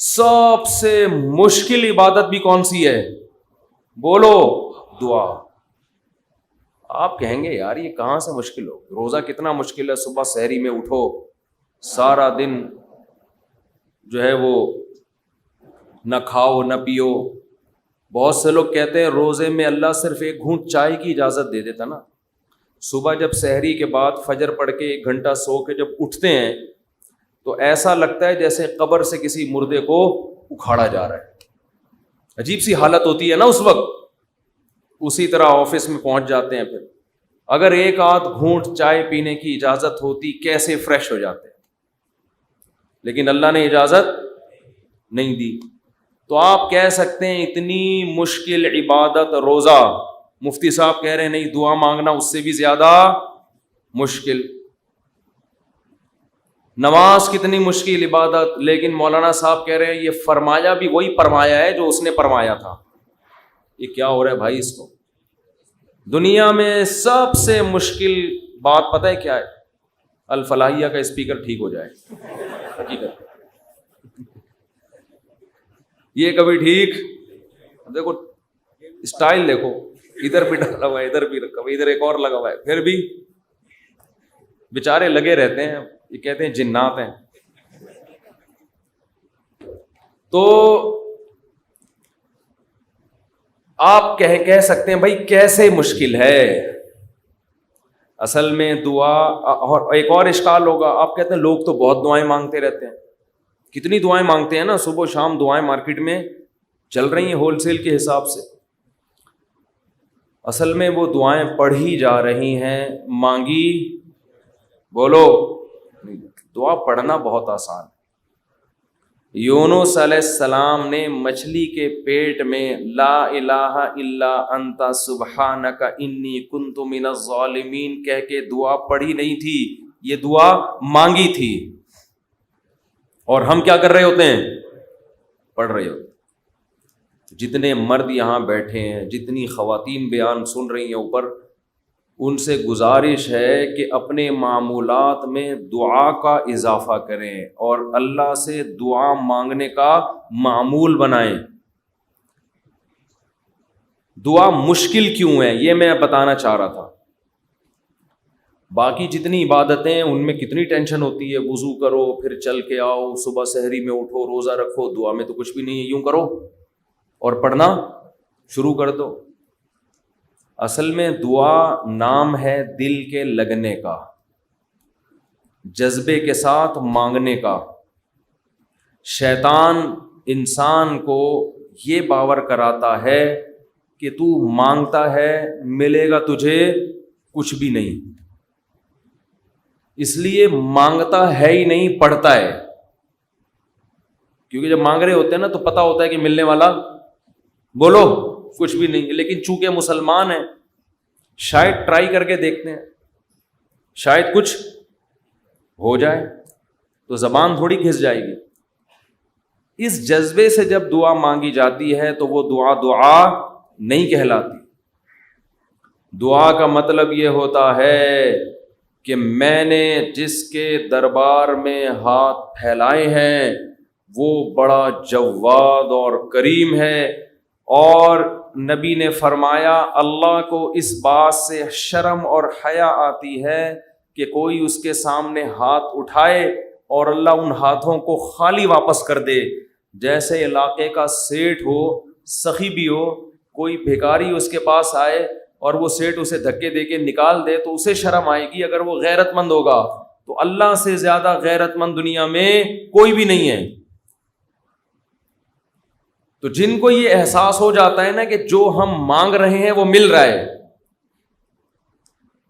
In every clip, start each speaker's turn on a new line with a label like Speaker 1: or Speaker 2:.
Speaker 1: سب سے مشکل عبادت بھی کون سی ہے؟ بولو، دعا۔ آپ کہیں گے یار یہ کہاں سے مشکل ہو، روزہ کتنا مشکل ہے، صبح سحری میں اٹھو، سارا دن جو ہے وہ نہ کھاؤ نہ پیو۔ بہت سے لوگ کہتے ہیں روزے میں اللہ صرف ایک گھونٹ چائے کی اجازت دے دیتا نا۔ صبح جب سحری کے بعد فجر پڑھ کے 1 گھنٹہ سو کے جب اٹھتے ہیں تو ایسا لگتا ہے جیسے قبر سے کسی مردے کو اکھاڑا جا رہا ہے، عجیب سی حالت ہوتی ہے نا اس وقت۔ اسی طرح آفس میں پہنچ جاتے ہیں، پھر اگر ایک آدھ گھونٹ چائے پینے کی اجازت ہوتی کیسے فریش ہو جاتے ہیں، لیکن اللہ نے اجازت نہیں دی۔ تو آپ کہہ سکتے ہیں اتنی مشکل عبادت روزہ، مفتی صاحب کہہ رہے ہیں نہیں، دعا مانگنا اس سے بھی زیادہ مشکل۔ نماز کتنی مشکل عبادت، لیکن مولانا صاحب کہہ رہے ہیں یہ فرمایا بھی وہی فرمایا ہے جو اس نے فرمایا تھا۔ یہ کیا ہو رہا ہے بھائی؟ اس کو دنیا میں سب سے مشکل بات پتہ ہے کیا ہے؟ الفلاحیہ کا اسپیکر ٹھیک ہو جائے، حقیقت یہ کبھی ٹھیک، دیکھو اسٹائل دیکھو، ادھر بھی ڈالا ہوا ہے، ادھر بھی رکھا ہوا ہے، ادھر ایک اور لگا ہوا ہے، پھر بھی بیچارے لگے رہتے ہیں، یہ کہتے ہیں جنات ہیں۔ تو آپ کہہ سکتے ہیں بھائی کیسے مشکل ہے؟ اصل میں دعا، اور ایک اور اشکال ہوگا، آپ کہتے ہیں لوگ تو بہت دعائیں مانگتے رہتے ہیں، کتنی دعائیں مانگتے ہیں نا، صبح و شام دعائیں مارکیٹ میں چل رہی ہیں ہول سیل کے حساب سے۔ اصل میں وہ دعائیں پڑھی جا رہی ہیں، مانگی بولو۔ دعا پڑھنا بہت آسان ہے۔ یونس علیہ السلام نے مچھلی کے پیٹ میں لا الہ الا انت سبحانک انی کنت من الظالمین کہہ کے دعا پڑھی نہیں تھی، یہ دعا مانگی تھی۔ اور ہم کیا کر رہے ہوتے ہیں؟ پڑھ رہے ہوتے ہیں۔ جتنے مرد یہاں بیٹھے ہیں، جتنی خواتین بیان سن رہی ہیں اوپر، ان سے گزارش ہے کہ اپنے معمولات میں دعا کا اضافہ کریں اور اللہ سے دعا مانگنے کا معمول بنائیں۔ دعا مشکل کیوں ہے یہ میں بتانا چاہ رہا تھا۔ باقی جتنی عبادتیں ہیں ان میں کتنی ٹینشن ہوتی ہے، وضو کرو، پھر چل کے آؤ، صبح سحری میں اٹھو، روزہ رکھو، دعا میں تو کچھ بھی نہیں ہے، یوں کرو اور پڑھنا شروع کر دو۔ اصل میں دعا نام ہے دل کے لگنے کا، جذبے کے ساتھ مانگنے کا۔ شیطان انسان کو یہ باور کراتا ہے کہ تو مانگتا ہے ملے گا تجھے کچھ بھی نہیں، اس لیے مانگتا ہے ہی نہیں، پڑھتا ہے۔ کیونکہ جب مانگ رہے ہوتے ہیں نا تو پتہ ہوتا ہے کہ ملنے والا بولو کچھ بھی نہیں، لیکن چونکہ مسلمان ہیں شاید ٹرائی کر کے دیکھتے ہیں، شاید کچھ ہو جائے، تو زبان تھوڑی گھس جائے گی۔ اس جذبے سے جب دعا مانگی جاتی ہے تو وہ دعا نہیں کہلاتی۔ دعا کا مطلب یہ ہوتا ہے کہ میں نے جس کے دربار میں ہاتھ پھیلائے ہیں وہ بڑا جواد اور کریم ہے، اور نبی نے فرمایا اللہ کو اس بات سے شرم اور حیا آتی ہے کہ کوئی اس کے سامنے ہاتھ اٹھائے اور اللہ ان ہاتھوں کو خالی واپس کر دے۔ جیسے علاقے کا سیٹھ ہو، سخی بھی ہو، کوئی بھیکاری اس کے پاس آئے اور وہ سیٹھ اسے دھکے دے کے نکال دے تو اسے شرم آئے گی اگر وہ غیرت مند ہوگا، تو اللہ سے زیادہ غیرت مند دنیا میں کوئی بھی نہیں ہے۔ تو جن کو یہ احساس ہو جاتا ہے نا کہ جو ہم مانگ رہے ہیں وہ مل رہا ہے،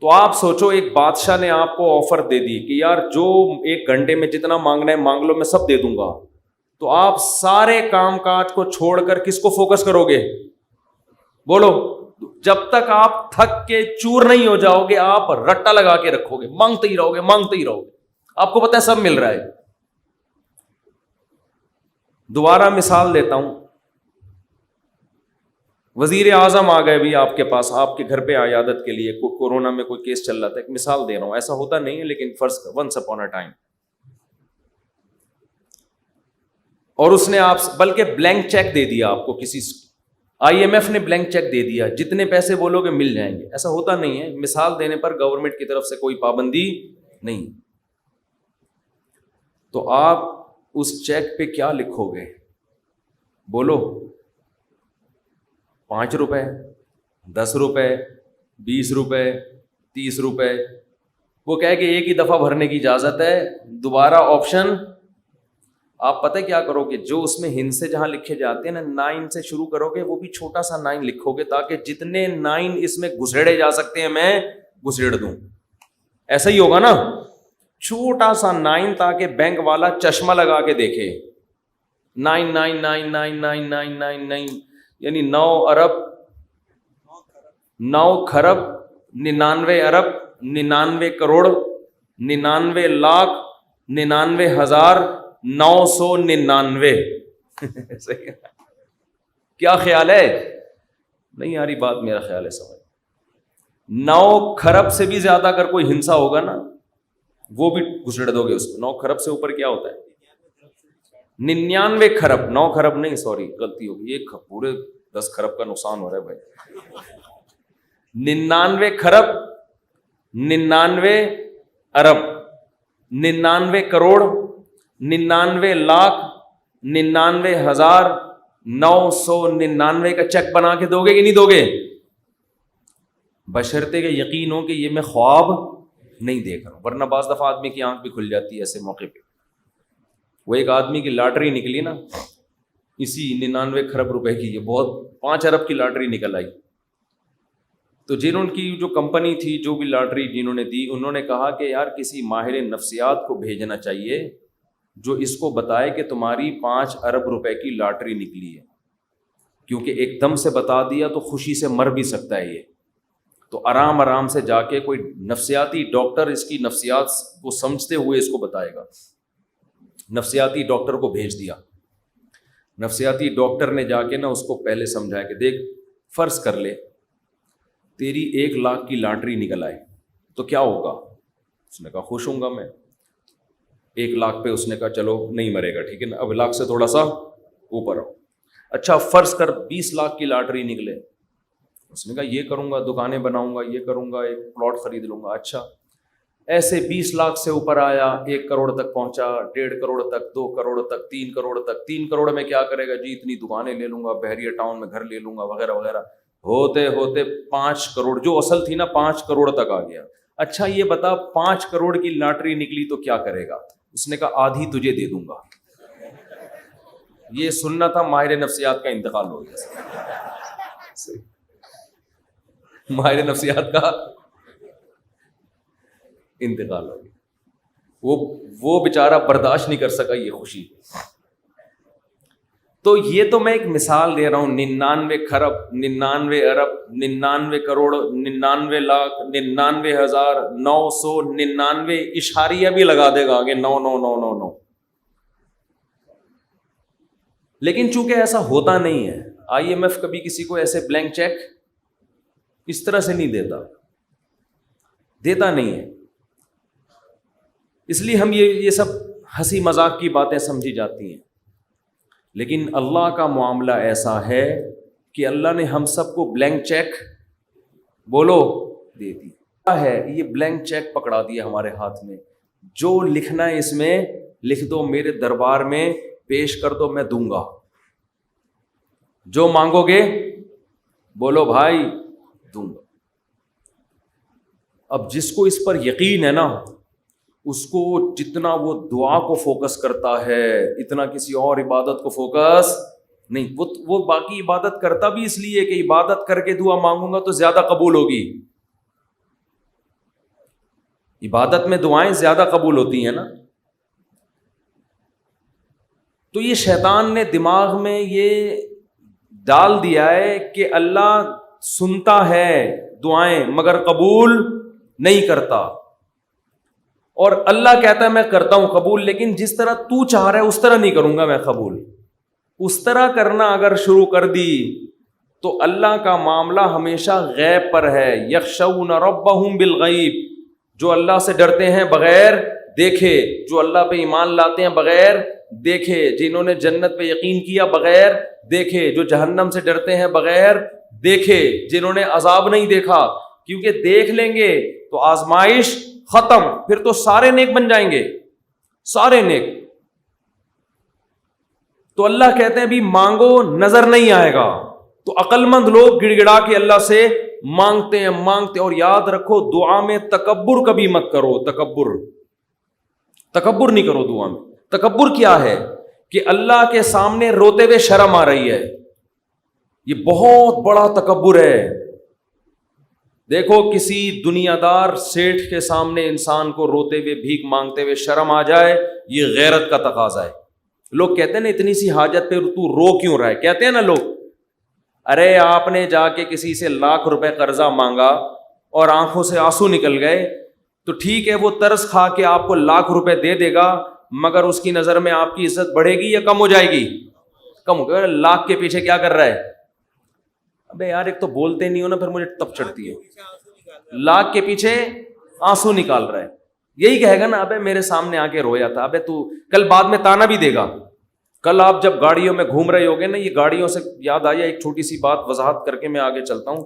Speaker 1: تو آپ سوچو ایک بادشاہ نے آپ کو آفر دے دی کہ یار جو 1 گھنٹے میں جتنا مانگنا ہے مانگ لو، میں سب دے دوں گا، تو آپ سارے کام کاج کو چھوڑ کر کس کو فوکس کرو گے؟ بولو۔ جب تک آپ تھک کے چور نہیں ہو جاؤ گے آپ رٹا لگا کے رکھو گے، مانگتے ہی رہو گے، مانگتے ہی رہو گے، آپ کو پتہ ہے سب مل رہا ہے۔ دوبارہ مثال دیتا ہوں، وزیر اعظم آ گئے بھی آپ کے پاس، آپ کے گھر پہ عیادت کے لیے، کورونا میں کوئی کیس چل رہا تھا، ایک مثال دے رہا ہوں، ایسا ہوتا نہیں ہے لیکن فرض ونس اپون اے ٹائم۔ اور اس نے آپ بلکہ بلینک چیک دے دیا آپ کو، کسی IMF نے بلینک چیک دے دیا، جتنے پیسے بولو گے مل جائیں گے. ایسا ہوتا نہیں ہے. مثال دینے پر گورنمنٹ کی طرف سے کوئی پابندی نہیں. تو آپ اس چیک پہ کیا لکھو گے؟ بولو. 5 روپے، 10 روپے، 20 روپے، 30 روپے. وہ کہے کہ ایک ہی دفعہ بھرنے کی اجازت ہے، دوبارہ آپشن. آپ پتہ کیا کرو گے؟ جو اس میں ہند سے جہاں لکھے جاتے ہیں نا، 9 سے شروع کرو گے، وہ بھی چھوٹا سا 9 لکھو گے تاکہ جتنے 9 اس میں گھسیڑے جا سکتے ہیں میں گھسیڑ دوں. ایسا ہی ہوگا نا، چھوٹا سا 9 تاکہ بینک والا چشمہ لگا کے دیکھے. 9 یعنی 9 ارب 9 کھرب 99 ارب 99 کروڑ 99 لاکھ 99,999. کیا خیال ہے؟ نہیں آ رہی بات؟ میرا خیال ہے سمجھ. 9 کھرب سے بھی زیادہ اگر کوئی ہنسا ہوگا نا، وہ بھی گھسڑ دو گے اس کو. 9 کھرب سے اوپر کیا ہوتا ہے؟ 99 کھرب. 9 کھرب نہیں، سوری غلطی ہوگی. یہ پورے 10 کھرب کا نقصان ہو رہا ہے بھائی. 99 کھرب 99 ارب 99 کروڑ 99 لاکھ 99,999 کا چیک بنا کے دو گے کہ نہیں دو گے؟ بشرطے کہ یقین ہو کہ یہ میں خواب نہیں دیکھ رہا ہوں. ورنہ بعض دفعہ آدمی کی آنکھ بھی کھل جاتی ہے ایسے موقع پہ. وہ ایک آدمی کی لاٹری نکلی نا، اسی 99 کھرب روپے کی، یہ بہت 5 ارب کی لاٹری نکل آئی. تو جنہوں کی جو کمپنی تھی، جو بھی لاٹری جنہوں نے دی، انہوں نے کہا کہ یار کسی ماہر نفسیات کو بھیجنا چاہیے جو اس کو بتائے کہ تمہاری 5 ارب روپے کی لاٹری نکلی ہے، کیونکہ ایک دم سے بتا دیا تو خوشی سے مر بھی سکتا ہے یہ. تو آرام آرام سے جا کے کوئی نفسیاتی ڈاکٹر اس کی نفسیات کو سمجھتے ہوئے اس کو بتائے گا. نفسیاتی ڈاکٹر کو بھیج دیا. نفسیاتی ڈاکٹر نے جا کے نا اس کو پہلے سمجھایا کہ دیکھ، فرض کر لے تیری 1 لاکھ کی لاٹری نکل آئے تو کیا ہوگا؟ اس نے کہا خوش ہوں گا میں. 1 لاکھ پہ اس نے کہا چلو نہیں مرے گا، ٹھیک ہے نا، اب لاکھ سے تھوڑا سا اوپر آؤ. اچھا فرض کر 20 لاکھ کی لاٹری نکلے. اس نے کہا یہ کروں گا، دکانیں بناؤں گا، یہ کروں گا، ایک پلاٹ خرید لوں گا. اچھا ایسے 20 لاکھ سے اوپر آیا، 1 کروڑ تک پہنچا، 1.5 کروڑ تک، 2 کروڑ تک، 3 کروڑ تک. 3 کروڑ میں کیا کرے گا جی؟ اتنی دکانیں لے لوں گا، بحریہ ٹاؤن میں گھر لے لوں گا، وغیرہ وغیرہ. ہوتے ہوتے 5 کروڑ، جو اصل تھی نا 5 کروڑ تک آ گیا. اچھا یہ بتا 5 کروڑ کی لاٹری نکلی تو کیا کرے گا؟ اس نے کہا آدھی تجھے دے دوں گا. یہ سننا تھا ماہر نفسیات کا انتقال ہو گیا. ماہر نفسیات کا انتقال ہو گیا. وہ بیچارہ برداشت نہیں کر سکا یہ خوشی. تو یہ تو میں ایک مثال دے رہا ہوں. 99 کھرب 99 ارب 99 کروڑ 99 لاکھ 99,999 اشاریہ بھی لگا دے گا آگے 99999. لیکن چونکہ ایسا ہوتا نہیں ہے، IMF کبھی کسی کو ایسے بلینک چیک اس طرح سے نہیں دیتا نہیں ہے. اس لیے ہم یہ سب ہنسی مذاق کی باتیں سمجھی جاتی ہیں. لیکن اللہ کا معاملہ ایسا ہے کہ اللہ نے ہم سب کو بلینک چیک بولو دے دی ہے. یہ بلینک چیک پکڑا دیا ہمارے ہاتھ میں. جو لکھنا ہے اس میں لکھ دو، میرے دربار میں پیش کر دو، میں دوں گا. جو مانگو گے بولو بھائی دوں گا. اب جس کو اس پر یقین ہے نا، اس کو جتنا وہ دعا کو فوکس کرتا ہے اتنا کسی اور عبادت کو فوکس نہیں. وہ باقی عبادت کرتا بھی اس لیے کہ عبادت کر کے دعا مانگوں گا تو زیادہ قبول ہوگی. عبادت میں دعائیں زیادہ قبول ہوتی ہیں نا. تو یہ شیطان نے دماغ میں یہ ڈال دیا ہے کہ اللہ سنتا ہے دعائیں مگر قبول نہیں کرتا. اور اللہ کہتا ہے میں کرتا ہوں قبول، لیکن جس طرح تو چاہ رہا ہے اس طرح نہیں کروں گا میں قبول. اس طرح کرنا اگر شروع کر دی تو اللہ کا معاملہ ہمیشہ غیب پر ہے. یخشون ربہم بالغیب، جو اللہ سے ڈرتے ہیں بغیر دیکھے جو اللہ پہ ایمان لاتے ہیں بغیر دیکھے, جنہوں نے جنت پہ یقین کیا بغیر دیکھے, جو جہنم سے ڈرتے ہیں بغیر دیکھے, جنہوں نے عذاب نہیں دیکھا. کیونکہ دیکھ لیں گے تو آزمائش ختم, پھر تو سارے نیک بن جائیں گے, سارے نیک. تو اللہ کہتے ہیں بھی مانگو نظر نہیں آئے گا. تو عقل مند لوگ گڑ گڑا کے اللہ سے مانگتے ہیں مانگتے. اور یاد رکھو دعا میں تکبر کبھی مت کرو, تکبر نہیں کرو دعا میں. تکبر کیا ہے کہ اللہ کے سامنے روتے ہوئے شرم آ رہی ہے, یہ بہت بڑا تکبر ہے. دیکھو کسی دنیا دار سیٹھ کے سامنے انسان کو روتے ہوئے بھیک مانگتے ہوئے شرم آ جائے, یہ غیرت کا تقاضا ہے. لوگ کہتے ہیں نا اتنی سی حاجت پہ تو رو کیوں رہا ہے, کہتے ہیں نا لوگ, ارے آپ نے جا کے کسی سے ₹1,00,000 قرضہ مانگا اور آنکھوں سے آنسو نکل گئے, تو ٹھیک ہے وہ ترس کھا کے آپ کو ₹1,00,000 دے دے گا, مگر اس کی نظر میں آپ کی عزت بڑھے گی یا کم ہو جائے گی؟ کم ہو گیا. لاکھ کے پیچھے کیا کر رہا ہے؟ ابے یار ایک تو بولتے نہیں ہو نا, پھر مجھے تب چڑھتی ہے. لاکھ کے پیچھے آنسو نکال رہا ہے. یہی کہے گا نا ابے میرے سامنے آ کے رویا تھا, ابے تو کل بعد میں تانا بھی دے گا. کل آپ جب گاڑیوں میں گھوم رہے ہوگے نا, یہ گاڑیوں سے یاد آیا ایک چھوٹی سی بات وضاحت کر کے میں آگے چلتا ہوں.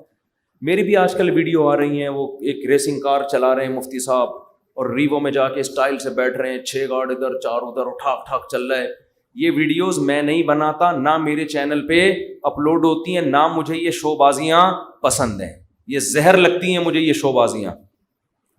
Speaker 1: میری بھی آج کل ویڈیو آ رہی ہیں, وہ ایک ریسنگ کار چلا رہے ہیں مفتی صاحب, اور ریوو میں جا کے اسٹائل سے بیٹھ رہے ہیں, 6 گارڈ ادھر 4 ادھر, ٹھاک ٹھاک چل رہا ہے. یہ ویڈیوز میں نہیں بناتا, نہ میرے چینل پہ اپلوڈ ہوتی ہیں, نہ مجھے یہ شو بازیاں پسند ہیں. یہ زہر لگتی ہیں مجھے یہ شو بازیاں.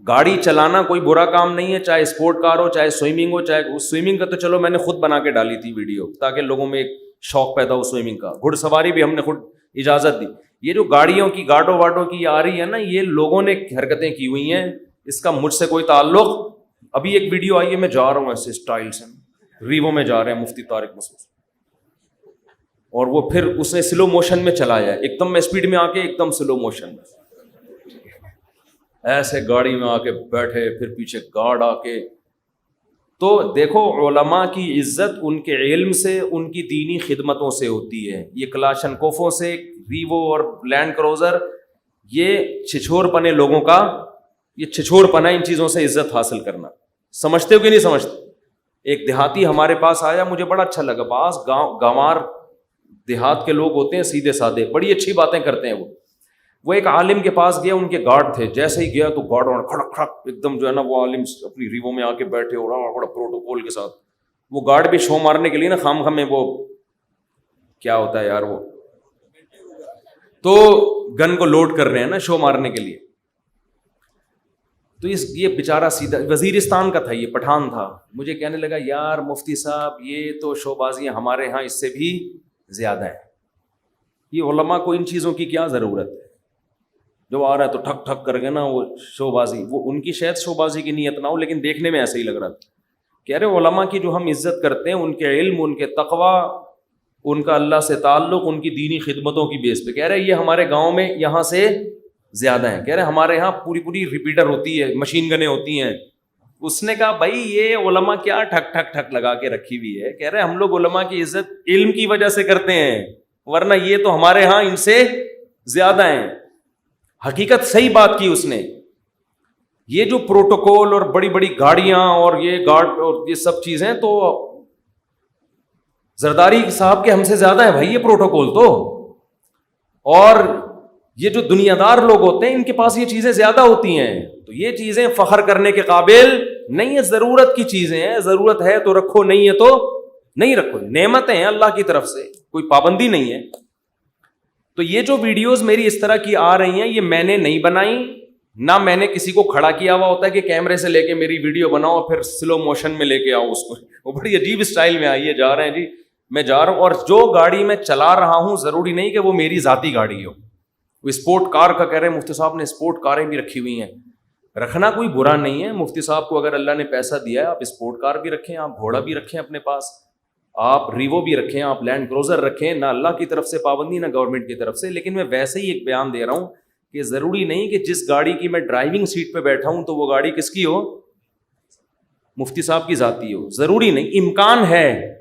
Speaker 1: گاڑی چلانا کوئی برا کام نہیں ہے, چاہے اسپورٹ کار ہو, چاہے سوئمنگ ہو. چاہے سوئمنگ کا تو چلو میں نے خود بنا کے ڈالی تھی ویڈیو تاکہ لوگوں میں ایک شوق پیدا ہو سوئمنگ کا. گھڑ سواری بھی ہم نے خود اجازت دی. یہ جو گاڑیوں کی گاڈوں واڈوں کی آ رہی ہے نا, یہ لوگوں نے حرکتیں کی ہوئی ہیں, اس کا مجھ سے کوئی تعلق. ابھی ایک ویڈیو آئی ہے, میں جا رہا ہوں ایسے اسٹائل سے, ریوو میں جا رہے ہیں مفتی طارق مسعود, اور وہ پھر اس نے سلو موشن میں چلایا, ایک دم میں اسپیڈ میں آ کے ایک دم سلو موشن میں ایسے گاڑی میں آ کے بیٹھے, پھر پیچھے گارڈ آ کے. تو دیکھو علماء کی عزت ان کے علم سے, ان کی دینی خدمتوں سے ہوتی ہے. یہ کلاشن کوفوں سے, ریوو اور لینڈ کروزر, یہ چھچور پنے لوگوں کا, یہ چھچور پنا ان چیزوں سے عزت حاصل کرنا. سمجھتے ہو کہ نہیں سمجھتے؟ ایک دیہاتی ہمارے پاس آیا, مجھے بڑا اچھا لگا. بعض گاوار دیہات کے لوگ ہوتے ہیں سیدھے سادے, بڑی اچھی باتیں کرتے ہیں. وہ ایک عالم کے پاس گیا, ان کے گارڈ تھے, جیسے ہی گیا تو گارڈ کھڑک کھڑک ایک دم جو ہے نا, وہ عالم اپنی ریوو میں آ کے بیٹھے اور بڑا پروٹوکول کے ساتھ. وہ گارڈ بھی شو مارنے کے لیے نا, خام خام میں وہ کیا ہوتا ہے یار, وہ تو گن کو لوڈ کر رہے ہیں نا شو مارنے کے لیے. تو یہ بیچارہ سیدھا وزیرستان کا تھا, یہ پٹھان تھا. مجھے کہنے لگا یار مفتی صاحب یہ تو شو بازیاں ہمارے ہاں اس سے بھی زیادہ ہیں. یہ علماء کو ان چیزوں کی کیا ضرورت ہے؟ جو آ رہا ہے تو ٹھک ٹھک کر کے نا وہ شو بازی, وہ ان کی شاید شو بازی کی نیت نہ ہو, لیکن دیکھنے میں ایسا ہی لگ رہا تھا. کہہ رہے علماء کی جو ہم عزت کرتے ہیں, ان کے علم, ان کے تقویٰ, ان کا اللہ سے تعلق, ان کی دینی خدمتوں کی بیس پہ. کہہ رہے یہ ہمارے گاؤں میں یہاں سے زیادہ ہیں. کہہ رہے ہمارے یہاں پوری ریپیٹر ہوتی ہے, مشین گنیں ہوتی ہیں. اس نے کہا بھائی یہ علماء کیا ٹھک ٹھک ٹھک لگا کے رکھی ہوئی ہے. کہہ رہے ہم لوگ علماء کی عزت علم کی وجہ سے کرتے ہیں, ورنہ یہ تو ہمارے ہاں ان سے زیادہ ہیں. حقیقت صحیح بات کی اس نے. یہ جو پروٹوکول اور بڑی بڑی گاڑیاں اور یہ گارڈ اور یہ سب چیزیں, تو زرداری صاحب کے ہم سے زیادہ ہے بھائی یہ پروٹوکول تو. اور یہ جو دنیا دار لوگ ہوتے ہیں ان کے پاس یہ چیزیں زیادہ ہوتی ہیں. تو یہ چیزیں فخر کرنے کے قابل نہیں ہے, ضرورت کی چیزیں ہیں. ضرورت ہے تو رکھو, نہیں ہے تو نہیں رکھو. نعمتیں ہیں اللہ کی طرف سے, کوئی پابندی نہیں ہے. تو یہ جو ویڈیوز میری اس طرح کی آ رہی ہیں, یہ میں نے نہیں بنائی, نہ میں نے کسی کو کھڑا کیا ہوا ہوتا ہے کہ کیمرے سے لے کے میری ویڈیو بناؤ پھر سلو موشن میں لے کے آؤ اس کو. وہ بڑی عجیب اسٹائل میں آئی ہے, جا رہے ہیں جی میں جا رہا ہوں. اور جو گاڑی میں چلا رہا ہوں ضروری نہیں کہ وہ میری ذاتی گاڑی ہو. وہ اسپورٹ کار کا کہہ رہے ہیں مفتی صاحب نے, اسپورٹ کاریں بھی رکھی ہوئی ہیں. رکھنا کوئی برا نہیں ہے. مفتی صاحب کو اگر اللہ نے پیسہ دیا ہے, آپ اسپورٹ کار بھی رکھیں, آپ گھوڑا بھی رکھیں اپنے پاس, آپ ریوو بھی رکھیں, آپ لینڈ کروزر رکھیں. نہ اللہ کی طرف سے پابندی, نہ گورنمنٹ کی طرف سے. لیکن میں ویسے ہی ایک بیان دے رہا ہوں کہ ضروری نہیں کہ جس گاڑی کی میں ڈرائیونگ سیٹ پہ بیٹھا ہوں تو وہ گاڑی کس کی ہو, مفتی صاحب کی ذاتی ہو. ضروری نہیں, امکان ہے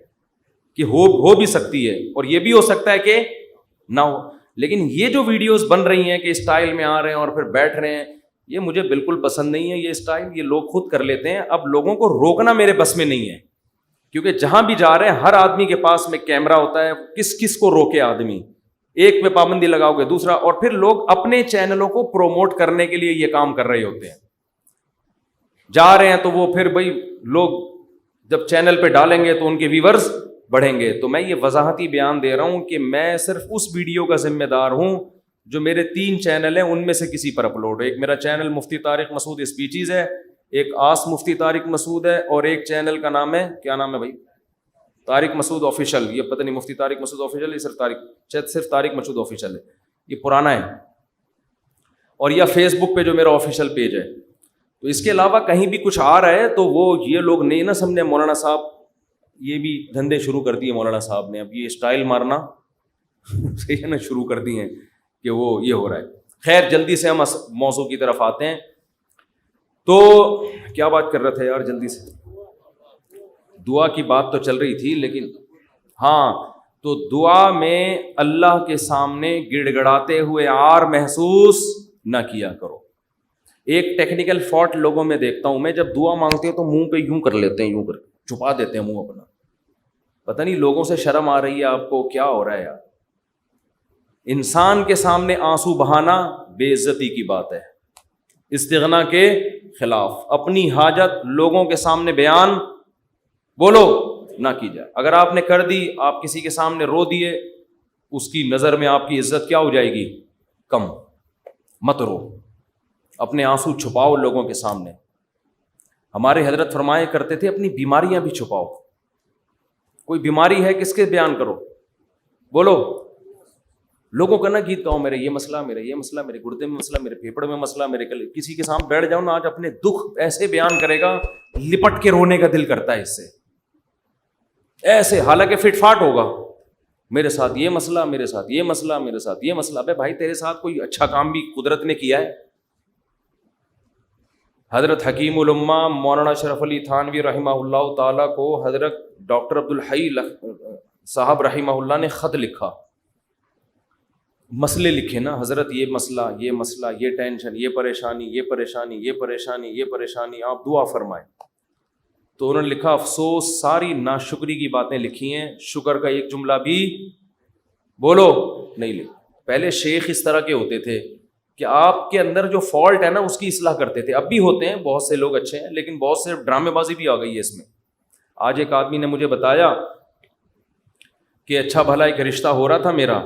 Speaker 1: کہ ہو بھی سکتی ہے, اور یہ بھی ہو سکتا ہے کہ نہ ہو. لیکن یہ جو ویڈیوز بن رہی ہیں کہ اسٹائل میں آ رہے ہیں اور پھر بیٹھ رہے ہیں, یہ مجھے بالکل پسند نہیں ہے یہ اسٹائل, یہ لوگ خود کر لیتے ہیں. اب لوگوں کو روکنا میرے بس میں نہیں ہے, کیونکہ جہاں بھی جا رہے ہیں ہر آدمی کے پاس میں کیمرہ ہوتا ہے, کس کو روکے آدمی, ایک پہ پابندی لگاؤ گے دوسرا, اور پھر لوگ اپنے چینلوں کو پروموٹ کرنے کے لیے یہ کام کر رہے ہوتے ہیں. جا رہے ہیں تو وہ پھر بھائی لوگ جب چینل پہ ڈالیں گے تو ان کے ویورز بڑھیں گے. تو میں یہ وضاحتی بیان دے رہا ہوں کہ میں صرف اس ویڈیو کا ذمہ دار ہوں جو میرے 3 چینل ہیں ان میں سے کسی پر اپلوڈ ہو. ایک میرا چینل مفتی طارق مسعود اسپیچز ہے, ایک آس مفتی طارق مسعود ہے, اور ایک چینل کا نام ہے, کیا نام ہے بھائی, طارق مسعود آفیشیل. یہ پتہ نہیں مفتی طارق مسعود آفیشیل, یہ صرف طارق مسعود آفیشیل ہے, یہ پرانا ہے. اور یا فیس بک پہ جو میرا آفیشیل پیج ہے. تو اس کے علاوہ کہیں بھی کچھ آ رہا ہے تو وہ یہ لوگ نہیں نہ سمجھے مولانا صاحب یہ بھی دھندے شروع کر دیے مولانا صاحب نے, اب یہ اسٹائل مارنا صحیح ہے نا شروع کر دیے ہیں کہ وہ یہ ہو رہا ہے. خیر جلدی سے ہم موضوع کی طرف آتے ہیں. تو کیا بات کر رہا تھا یار, جلدی سے دعا کی بات تو چل رہی تھی, لیکن ہاں تو دعا میں اللہ کے سامنے گڑ گڑاتے ہوئے عار محسوس نہ کیا کرو. ایک ٹیکنیکل فالٹ لوگوں میں دیکھتا ہوں میں, جب دعا مانگتے ہیں تو منہ پہ یوں کر لیتے ہیں, یوں کر چھپا دیتے ہیں منہ اپنا. پتہ نہیں لوگوں سے شرم آ رہی ہے آپ کو, کیا ہو رہا ہے یار. انسان کے سامنے آنسو بہانا بے عزتی کی بات ہے, استغنا کے خلاف. اپنی حاجت لوگوں کے سامنے بیان بولو نہ کی جائے. اگر آپ نے کر دی, آپ کسی کے سامنے رو دیے, اس کی نظر میں آپ کی عزت کیا ہو جائے گی, کم. مت رو, اپنے آنسو چھپاؤ لوگوں کے سامنے. ہمارے حضرت فرمایا کرتے تھے اپنی بیماریاں بھی چھپاؤ. کوئی بیماری ہے کس کے بیان کرو, بولو. لوگوں کا نہ گیت گاؤں میرے یہ مسئلہ, میرے یہ مسئلہ, میرے گردے میں مسئلہ, میرے پھیپڑ میں مسئلہ, میرے کسی کے سامنے بیٹھ جاؤ نا آج اپنے دکھ ایسے بیان کرے گا لپٹ کے رونے کا دل کرتا ہے اس سے ایسے, حالانکہ فٹ فاٹ ہوگا. میرے ساتھ یہ مسئلہ, میرے ساتھ یہ مسئلہ, میرے ساتھ یہ مسئلہ. ابے بھائی تیرے ساتھ کوئی اچھا کام بھی قدرت نے کیا ہے. حضرت حکیم الامہ مولانا شرف علی تھانوی رحمہ اللہ تعالیٰ کو حضرت ڈاکٹر عبدالحی صاحب رحمہ اللہ نے خط لکھا, مسئلے لکھے نا, حضرت یہ مسئلہ, یہ ٹینشن, یہ پریشانی, یہ پریشانی, یہ پریشانی, یہ پریشانی, آپ دعا فرمائیں. تو انہوں نے لکھا افسوس ساری ناشکری کی باتیں لکھی ہیں, شکر کا ایک جملہ بھی بولو نہیں لکھا. پہلے شیخ اس طرح کے ہوتے تھے کہ آپ کے اندر جو فالٹ ہے نا اس کی اصلاح کرتے تھے. اب بھی ہوتے ہیں, بہت سے لوگ اچھے ہیں, لیکن بہت سے ڈرامے بازی بھی آ گئی ہے اس میں. آج ایک آدمی نے مجھے بتایا کہ اچھا بھلا ایک رشتہ ہو رہا تھا میرا,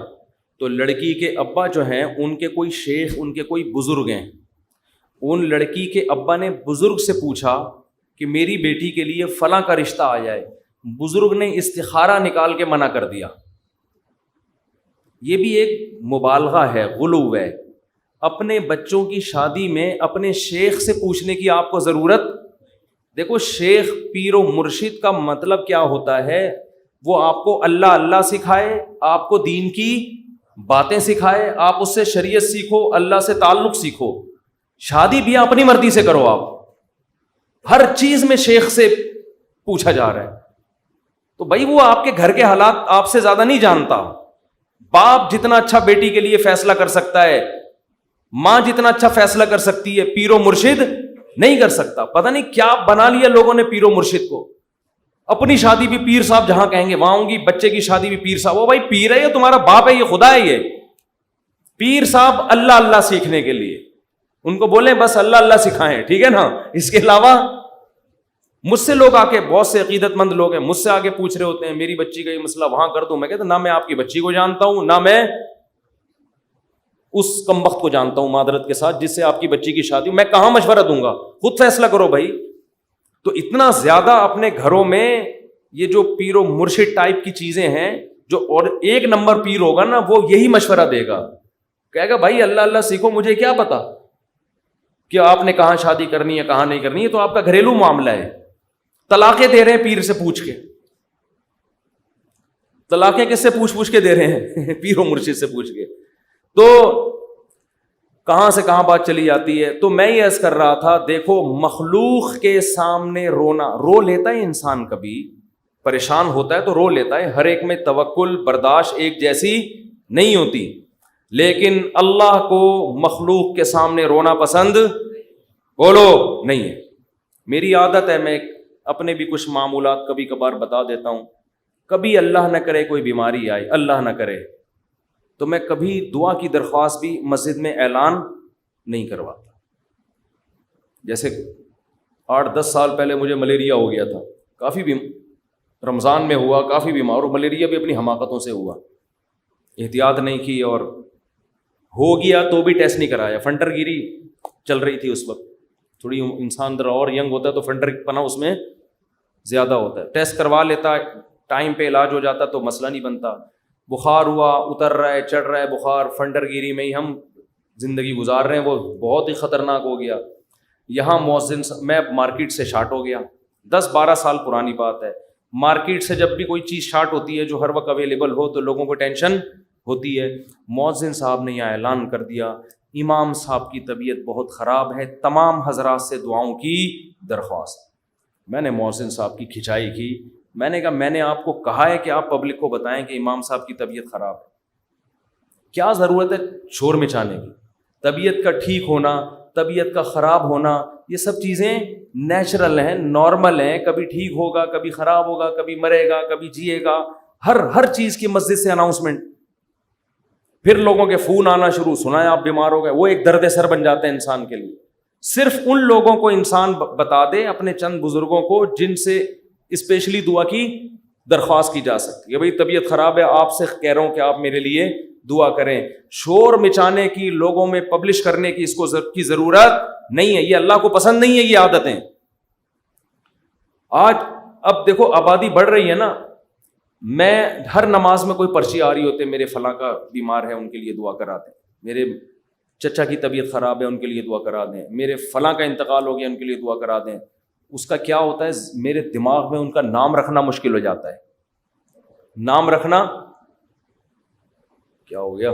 Speaker 1: تو لڑکی کے ابا جو ہیں ان کے کوئی شیخ, ان کے کوئی بزرگ ہیں. ان لڑکی کے ابا نے بزرگ سے پوچھا کہ میری بیٹی کے لیے فلاں کا رشتہ آ جائے. بزرگ نے استخارہ نکال کے منع کر دیا. یہ بھی ایک مبالغہ ہے, غلو ہے. اپنے بچوں کی شادی میں اپنے شیخ سے پوچھنے کی آپ کو ضرورت. دیکھو شیخ پیر و مرشد کا مطلب کیا ہوتا ہے, وہ آپ کو اللہ اللہ سکھائے, آپ کو دین کی باتیں سکھائے, آپ اس سے شریعت سیکھو, اللہ سے تعلق سیکھو. شادی بھی اپنی مرضی سے کرو, آپ ہر چیز میں شیخ سے پوچھا جا رہا ہے. تو بھائی وہ آپ کے گھر کے حالات آپ سے زیادہ نہیں جانتا. باپ جتنا اچھا بیٹی کے لیے فیصلہ کر سکتا ہے, ماں جتنا اچھا فیصلہ کر سکتی ہے, پیر و مرشد نہیں کر سکتا. پتہ نہیں کیا بنا لیا لوگوں نے پیر و مرشد کو. اپنی شادی بھی پیر صاحب جہاں کہیں گے وہاں ہوں گی, بچے کی شادی بھی پیر صاحب. وہ بھائی پیر ہے, یہ تمہارا باپ ہے, یہ خدا ہے. یہ پیر صاحب اللہ اللہ سیکھنے کے لیے, ان کو بولیں بس اللہ اللہ سکھائیں, ٹھیک ہے نا. اس کے علاوہ مجھ سے لوگ آ کے, بہت سے عقیدت مند لوگ ہیں, مجھ سے آگے پوچھ رہے ہوتے ہیں میری بچی کا یہ مسئلہ وہاں کر دوں. میں کہتا نہ میں آپ کی بچی کو جانتا ہوں, نہ میں اس کمبخت کو جانتا ہوں معذرت کے ساتھ جس سے آپ کی بچی کی شادی. میں کہاں مشورہ دوں گا, خود فیصلہ کرو بھائی. تو اتنا زیادہ اپنے گھروں میں یہ جو پیر و مرشد ٹائپ کی چیزیں ہیں, جو اور ایک نمبر پیر ہوگا نا وہ یہی مشورہ دے گا, کہے گا بھائی اللہ اللہ سیکھو, مجھے کیا پتا کہ آپ نے کہاں شادی کرنی ہے کہاں نہیں کرنی ہے. تو آپ کا گھریلو معاملہ ہے. طلاقیں دے رہے ہیں پیر سے پوچھ کے, طلاقیں کس سے پوچھ کے دے رہے ہیں, پیر و مرشد سے پوچھ کے. تو کہاں سے کہاں بات چلی جاتی ہے. تو میں یہ عرض کر رہا تھا, دیکھو مخلوق کے سامنے رونا, رو لیتا ہے انسان, کبھی پریشان ہوتا ہے تو رو لیتا ہے. ہر ایک میں توکل برداشت ایک جیسی نہیں ہوتی. لیکن اللہ کو مخلوق کے سامنے رونا پسند بولو نہیں ہے. میری عادت ہے میں اپنے بھی کچھ معمولات کبھی کبھار بتا دیتا ہوں. کبھی اللہ نہ کرے کوئی بیماری آئے، اللہ نہ کرے، تو میں کبھی دعا کی درخواست بھی مسجد میں اعلان نہیں کرواتا. جیسے 8-10 سال پہلے مجھے ملیریا ہو گیا تھا، کافی رمضان میں ہوا، کافی بیمار، اور ملیریا بھی اپنی حماقتوں سے ہوا، احتیاط نہیں کی اور ہو گیا تو بھی ٹیسٹ نہیں کرایا. فنٹر گیری چل رہی تھی اس وقت، تھوڑی انسان اندر اور ینگ ہوتا ہے تو فنٹر پنا اس میں زیادہ ہوتا ہے. ٹیسٹ کروا لیتا، ٹائم پہ علاج ہو جاتا تو مسئلہ نہیں بنتا. بخار ہوا، اتر رہا ہے، چڑھ رہا ہے بخار، فنٹر گیری میں ہی ہم زندگی گزار رہے ہیں، وہ بہت ہی خطرناک ہو گیا. یہاں مؤذن، میں مارکیٹ سے شارٹ ہو گیا، 10-12 سال پرانی بات ہے. مارکیٹ سے جب بھی کوئی چیز شارٹ ہوتی ہے جو ہر وقت اویلیبل ہو تو لوگوں کو ٹینشن ہوتی ہے. مؤذن صاحب نے یہاں اعلان کر دیا امام صاحب کی طبیعت بہت خراب ہے، تمام حضرات سے دعاؤں کی درخواست. میں نے مؤذن صاحب کی کھچائی کی، میں نے کہا میں نے آپ کو کہا ہے کہ آپ پبلک کو بتائیں کہ امام صاحب کی طبیعت خراب ہے، کیا ضرورت ہے شور مچانے کی؟ طبیعت کا ٹھیک ہونا، طبیعت کا خراب ہونا، یہ سب چیزیں نیچرل ہیں، نارمل ہیں. کبھی ٹھیک ہوگا، کبھی خراب ہوگا، کبھی مرے گا، کبھی جیے گا. ہر چیز کی مسجد سے اناؤنسمنٹ. پھر لوگوں کے فون آنا شروع، سنا ہے آپ بیمار ہو گئے، وہ ایک درد سر بن جاتے ہیں انسان کے لیے. صرف ان لوگوں کو انسان بتا دے، اپنے چند بزرگوں کو جن سے اسپیشلی دعا کی درخواست کی جا سکتی ہے. بھائی طبیعت خراب ہے، آپ سے کہہ رہا ہوں کہ آپ میرے لیے دعا کریں. شور مچانے کی، لوگوں میں پبلش کرنے کی اس کو کی ضرورت نہیں ہے، یہ اللہ کو پسند نہیں ہے یہ عادتیں. آج اب دیکھو آبادی بڑھ رہی ہے نا، میں ہر نماز میں کوئی پرچی آ رہی ہوتے میرے فلاں کا بیمار ہے ان کے لیے دعا کرا دیں، میرے چچا کی طبیعت خراب ہے ان کے لیے دعا کرا دیں، میرے فلاں کا انتقال ہو گیا ان کے لیے دعا کرا دیں. اس کا کیا ہوتا ہے، میرے دماغ میں ان کا نام رکھنا مشکل ہو جاتا ہے. نام رکھنا کیا ہو گیا،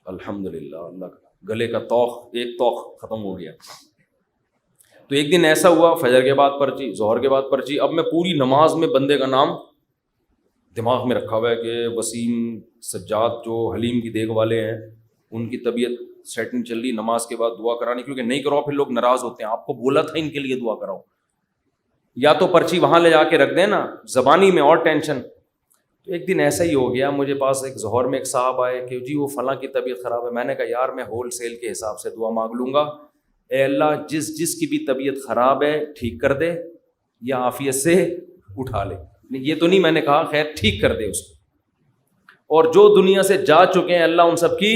Speaker 1: الحمدللہ اللہ کا گلے کا ایک توق ختم ہو گیا. تو ایک دن ایسا ہوا، فجر کے بعد پرچی، ظہر کے بعد پرچی. اب میں پوری نماز میں بندے کا نام دماغ میں رکھا ہوا ہے کہ وسیم سجاد جو حلیم کی دیکھ والے ہیں ان کی طبیعت سیٹنگ چل رہی، نماز کے بعد دعا کرانی، کیونکہ نہیں کراؤ پھر لوگ ناراض ہوتے ہیں. آپ کو بولا تھا ان کے لیے دعا کراؤ. یا تو پرچی وہاں لے جا کے رکھ دیں نا، زبانی میں اور ٹینشن. تو ایک دن ایسا ہی ہو گیا، مجھے پاس ایک ظہر میں ایک صاحب آئے کہ جی وہ فلاں کی طبیعت خراب ہے. میں نے کہا یار میں ہول سیل کے حساب سے دعا مانگ لوں گا، اے اللہ جس کی بھی طبیعت خراب ہے ٹھیک کر دے یا عافیت سے اٹھا لے. یہ تو نہیں میں نے کہا خیر ٹھیک کر دے اس کو، اور جو دنیا سے جا چکے ہیں اللہ ان سب کی.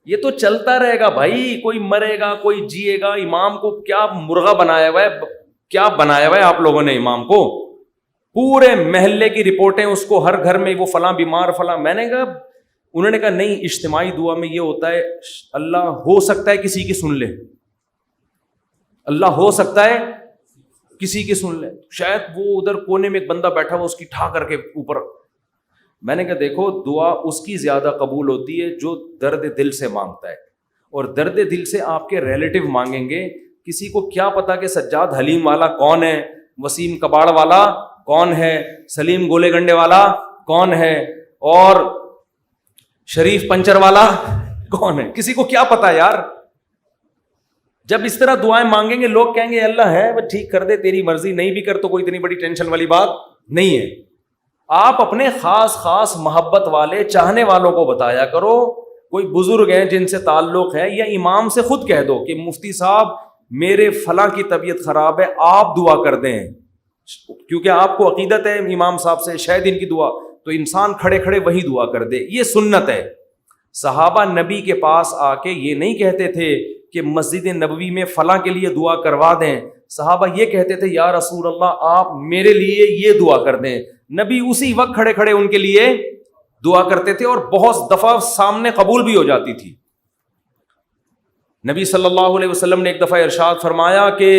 Speaker 1: یہ تو چلتا رہے گا بھائی، کوئی مرے گا کوئی جیے گا. امام کو کیا مرغا بنایا ہوا ہے، کیا بنایا ہوا ہے آپ لوگوں نے امام کو؟ پورے محلے کی رپورٹیں اس کو، ہر گھر میں وہ فلاں بیمار فلاں. میں نے کہا، انہوں نے کہا نہیں، اجتماعی دعا میں یہ ہوتا ہے اللہ ہو سکتا ہے کسی کی سن لے، اللہ ہو سکتا ہے کسی کی سن لے. شاید وہ ادھر کونے میں ایک بندہ بیٹھا ہوا اس کی ٹھا کر کے اوپر. میں نے کہا دیکھو دعا اس کی زیادہ قبول ہوتی ہے جو درد دل سے مانگتا ہے، اور درد دل سے آپ کے ریلیٹو مانگیں گے. کسی کو کیا پتا کہ سجاد حلیم والا کون ہے، وسیم کباڑ والا کون ہے، سلیم گولے گنڈے والا کون ہے، اور شریف پنچر والا کون ہے. کسی کو کیا پتا یار. جب اس طرح دعائیں مانگیں گے لوگ کہیں گے اللہ ہے وہ ٹھیک کر دے، تیری مرضی، نہیں بھی کر تو کوئی اتنی بڑی ٹینشن والی بات نہیں ہے. آپ اپنے خاص محبت والے چاہنے والوں کو بتایا کرو. کوئی بزرگ ہیں جن سے تعلق ہے، یا امام سے خود کہہ دو کہ مفتی صاحب میرے فلاں کی طبیعت خراب ہے آپ دعا کر دیں، کیونکہ آپ کو عقیدت ہے امام صاحب سے شاید ان کی دعا، تو انسان کھڑے کھڑے وہی دعا کر دے. یہ سنت ہے. صحابہ نبی کے پاس آ کے یہ نہیں کہتے تھے کہ مسجد نبوی میں فلاں کے لیے دعا کروا دیں. صحابہ یہ کہتے تھے یا رسول اللہ آپ میرے لیے یہ دعا کر دیں. نبی اسی وقت کھڑے کھڑے ان کے لیے دعا کرتے تھے، اور بہت دفعہ سامنے قبول بھی ہو جاتی تھی. نبی صلی اللہ علیہ وسلم نے ایک دفعہ ارشاد فرمایا کہ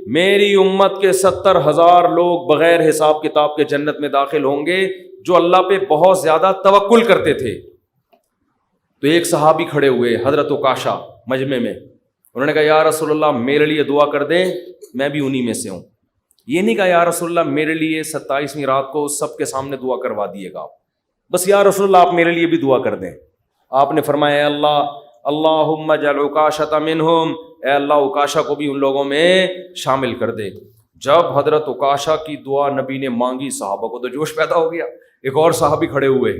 Speaker 1: میری امت کے 70,000 لوگ بغیر حساب کتاب کے جنت میں داخل ہوں گے جو اللہ پہ بہت زیادہ توکل کرتے تھے. تو ایک صحابی کھڑے ہوئے حضرت عکاشہ مجمع میں، انہوں نے کہا یا رسول اللہ میرے لیے دعا کر دیں، میں بھی انہی میں سے ہوں. یہ نہیں کہا یا رسول اللہ میرے لیے 27ویں رات کو سب کے سامنے دعا کروا دیے گا، بس یا رسول اللہ آپ میرے لیے بھی دعا کر دیں. آپ نے فرمایا اے اللہ اللہم اجعل عکاشۃ منہم، اے اللہ عکاشہ کو بھی ان لوگوں میں شامل کر دے۔ جب حضرت عکاشہ کی دعا نبی نے مانگی صحابہ کو تو جوش پیدا ہو گیا۔ ایک اور صحابی کھڑے ہوئے،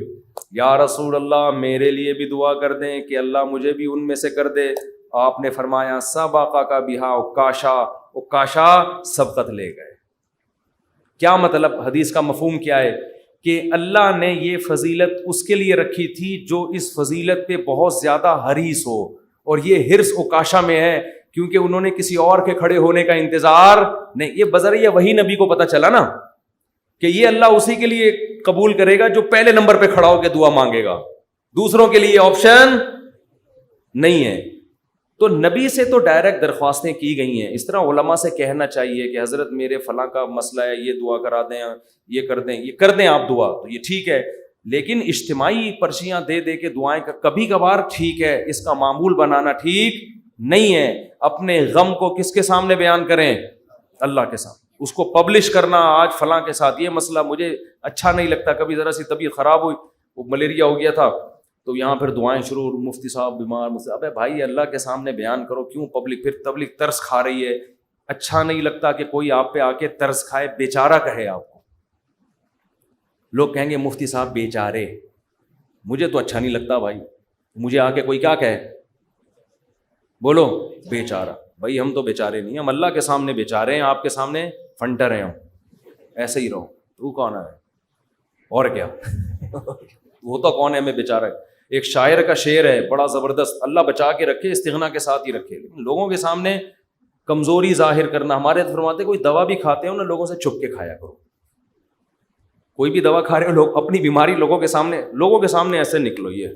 Speaker 1: یا رسول اللہ میرے لیے بھی دعا کر دیں کہ اللہ مجھے بھی ان میں سے کر دے۔ آپ نے فرمایا سبقک بہا عکاشہ، عکاشہ سبقت لے گئے۔ کیا مطلب؟ حدیث کا مفہوم کیا ہے کہ اللہ نے یہ فضیلت اس کے لیے رکھی تھی جو اس فضیلت پہ بہت زیادہ حریص ہو، اور یہ حرص عکاشہ میں ہے کیونکہ انہوں نے کسی اور کے کھڑے ہونے کا انتظار نہیں۔ یہ بذریعہ وہی نبی کو پتہ چلا نا کہ یہ اللہ اسی کے لیے قبول کرے گا جو پہلے نمبر پہ کھڑا ہو کے دعا مانگے گا، دوسروں کے لیے آپشن نہیں ہے۔ تو نبی سے تو ڈائریکٹ درخواستیں کی گئی ہیں۔ اس طرح علماء سے کہنا چاہیے کہ حضرت میرے فلاں کا مسئلہ ہے، یہ دعا کرا دیں، یہ کر دیں آپ دعا، تو یہ ٹھیک ہے، لیکن اجتماعی پرچیاں دے دے کے دعائیں کبھی کبھار ٹھیک ہے، اس کا معمول بنانا ٹھیک نہیں ہے۔ اپنے غم کو کس کے سامنے بیان کریں؟ اللہ کے سامنے۔ اس کو پبلش کرنا آج فلاں کے ساتھ یہ مسئلہ مجھے اچھا نہیں لگتا، کبھی ذرا سی طبیعت خراب ہوئی، وہ ملیریا ہو گیا تھا تو یہاں پھر دعائیں شروع، مفتی صاحب بیمار، ابے بھائی اللہ کے سامنے بیان کرو، کیوں پبلک؟ پھر تبلیغ ترس کھا رہی ہے، اچھا نہیں لگتا کہ کوئی آپ پہ آ کے ترس کھائے، بیچارہ کہے آپ کو۔ لوگ کہیں گے مفتی صاحب بیچارے، مجھے تو اچھا نہیں لگتا بھائی، مجھے آ کے کوئی کیا کہے؟ بولو بیچارہ۔ بھائی ہم تو بیچارے نہیں، ہم اللہ کے سامنے بیچارے ہیں، آپ کے سامنے فنٹر ہیں، ہم ایسے ہی رہو۔ تو کون ہے اور کیا وہ تو کون ہے ہمیں بیچارہ ہے؟ ایک شاعر کا شعر ہے بڑا زبردست، اللہ بچا کے رکھے، استغنا کے ساتھ ہی رکھے، لیکن لوگوں کے سامنے کمزوری ظاہر کرنا۔ ہمارے فرماتے کوئی دوا بھی کھاتے ہو نا، لوگوں سے چھپ کے کھایا کرو۔ کوئی بھی دوا کھا رہے ہو، لوگ اپنی بیماری لوگوں کے سامنے ایسے نکلو، یہ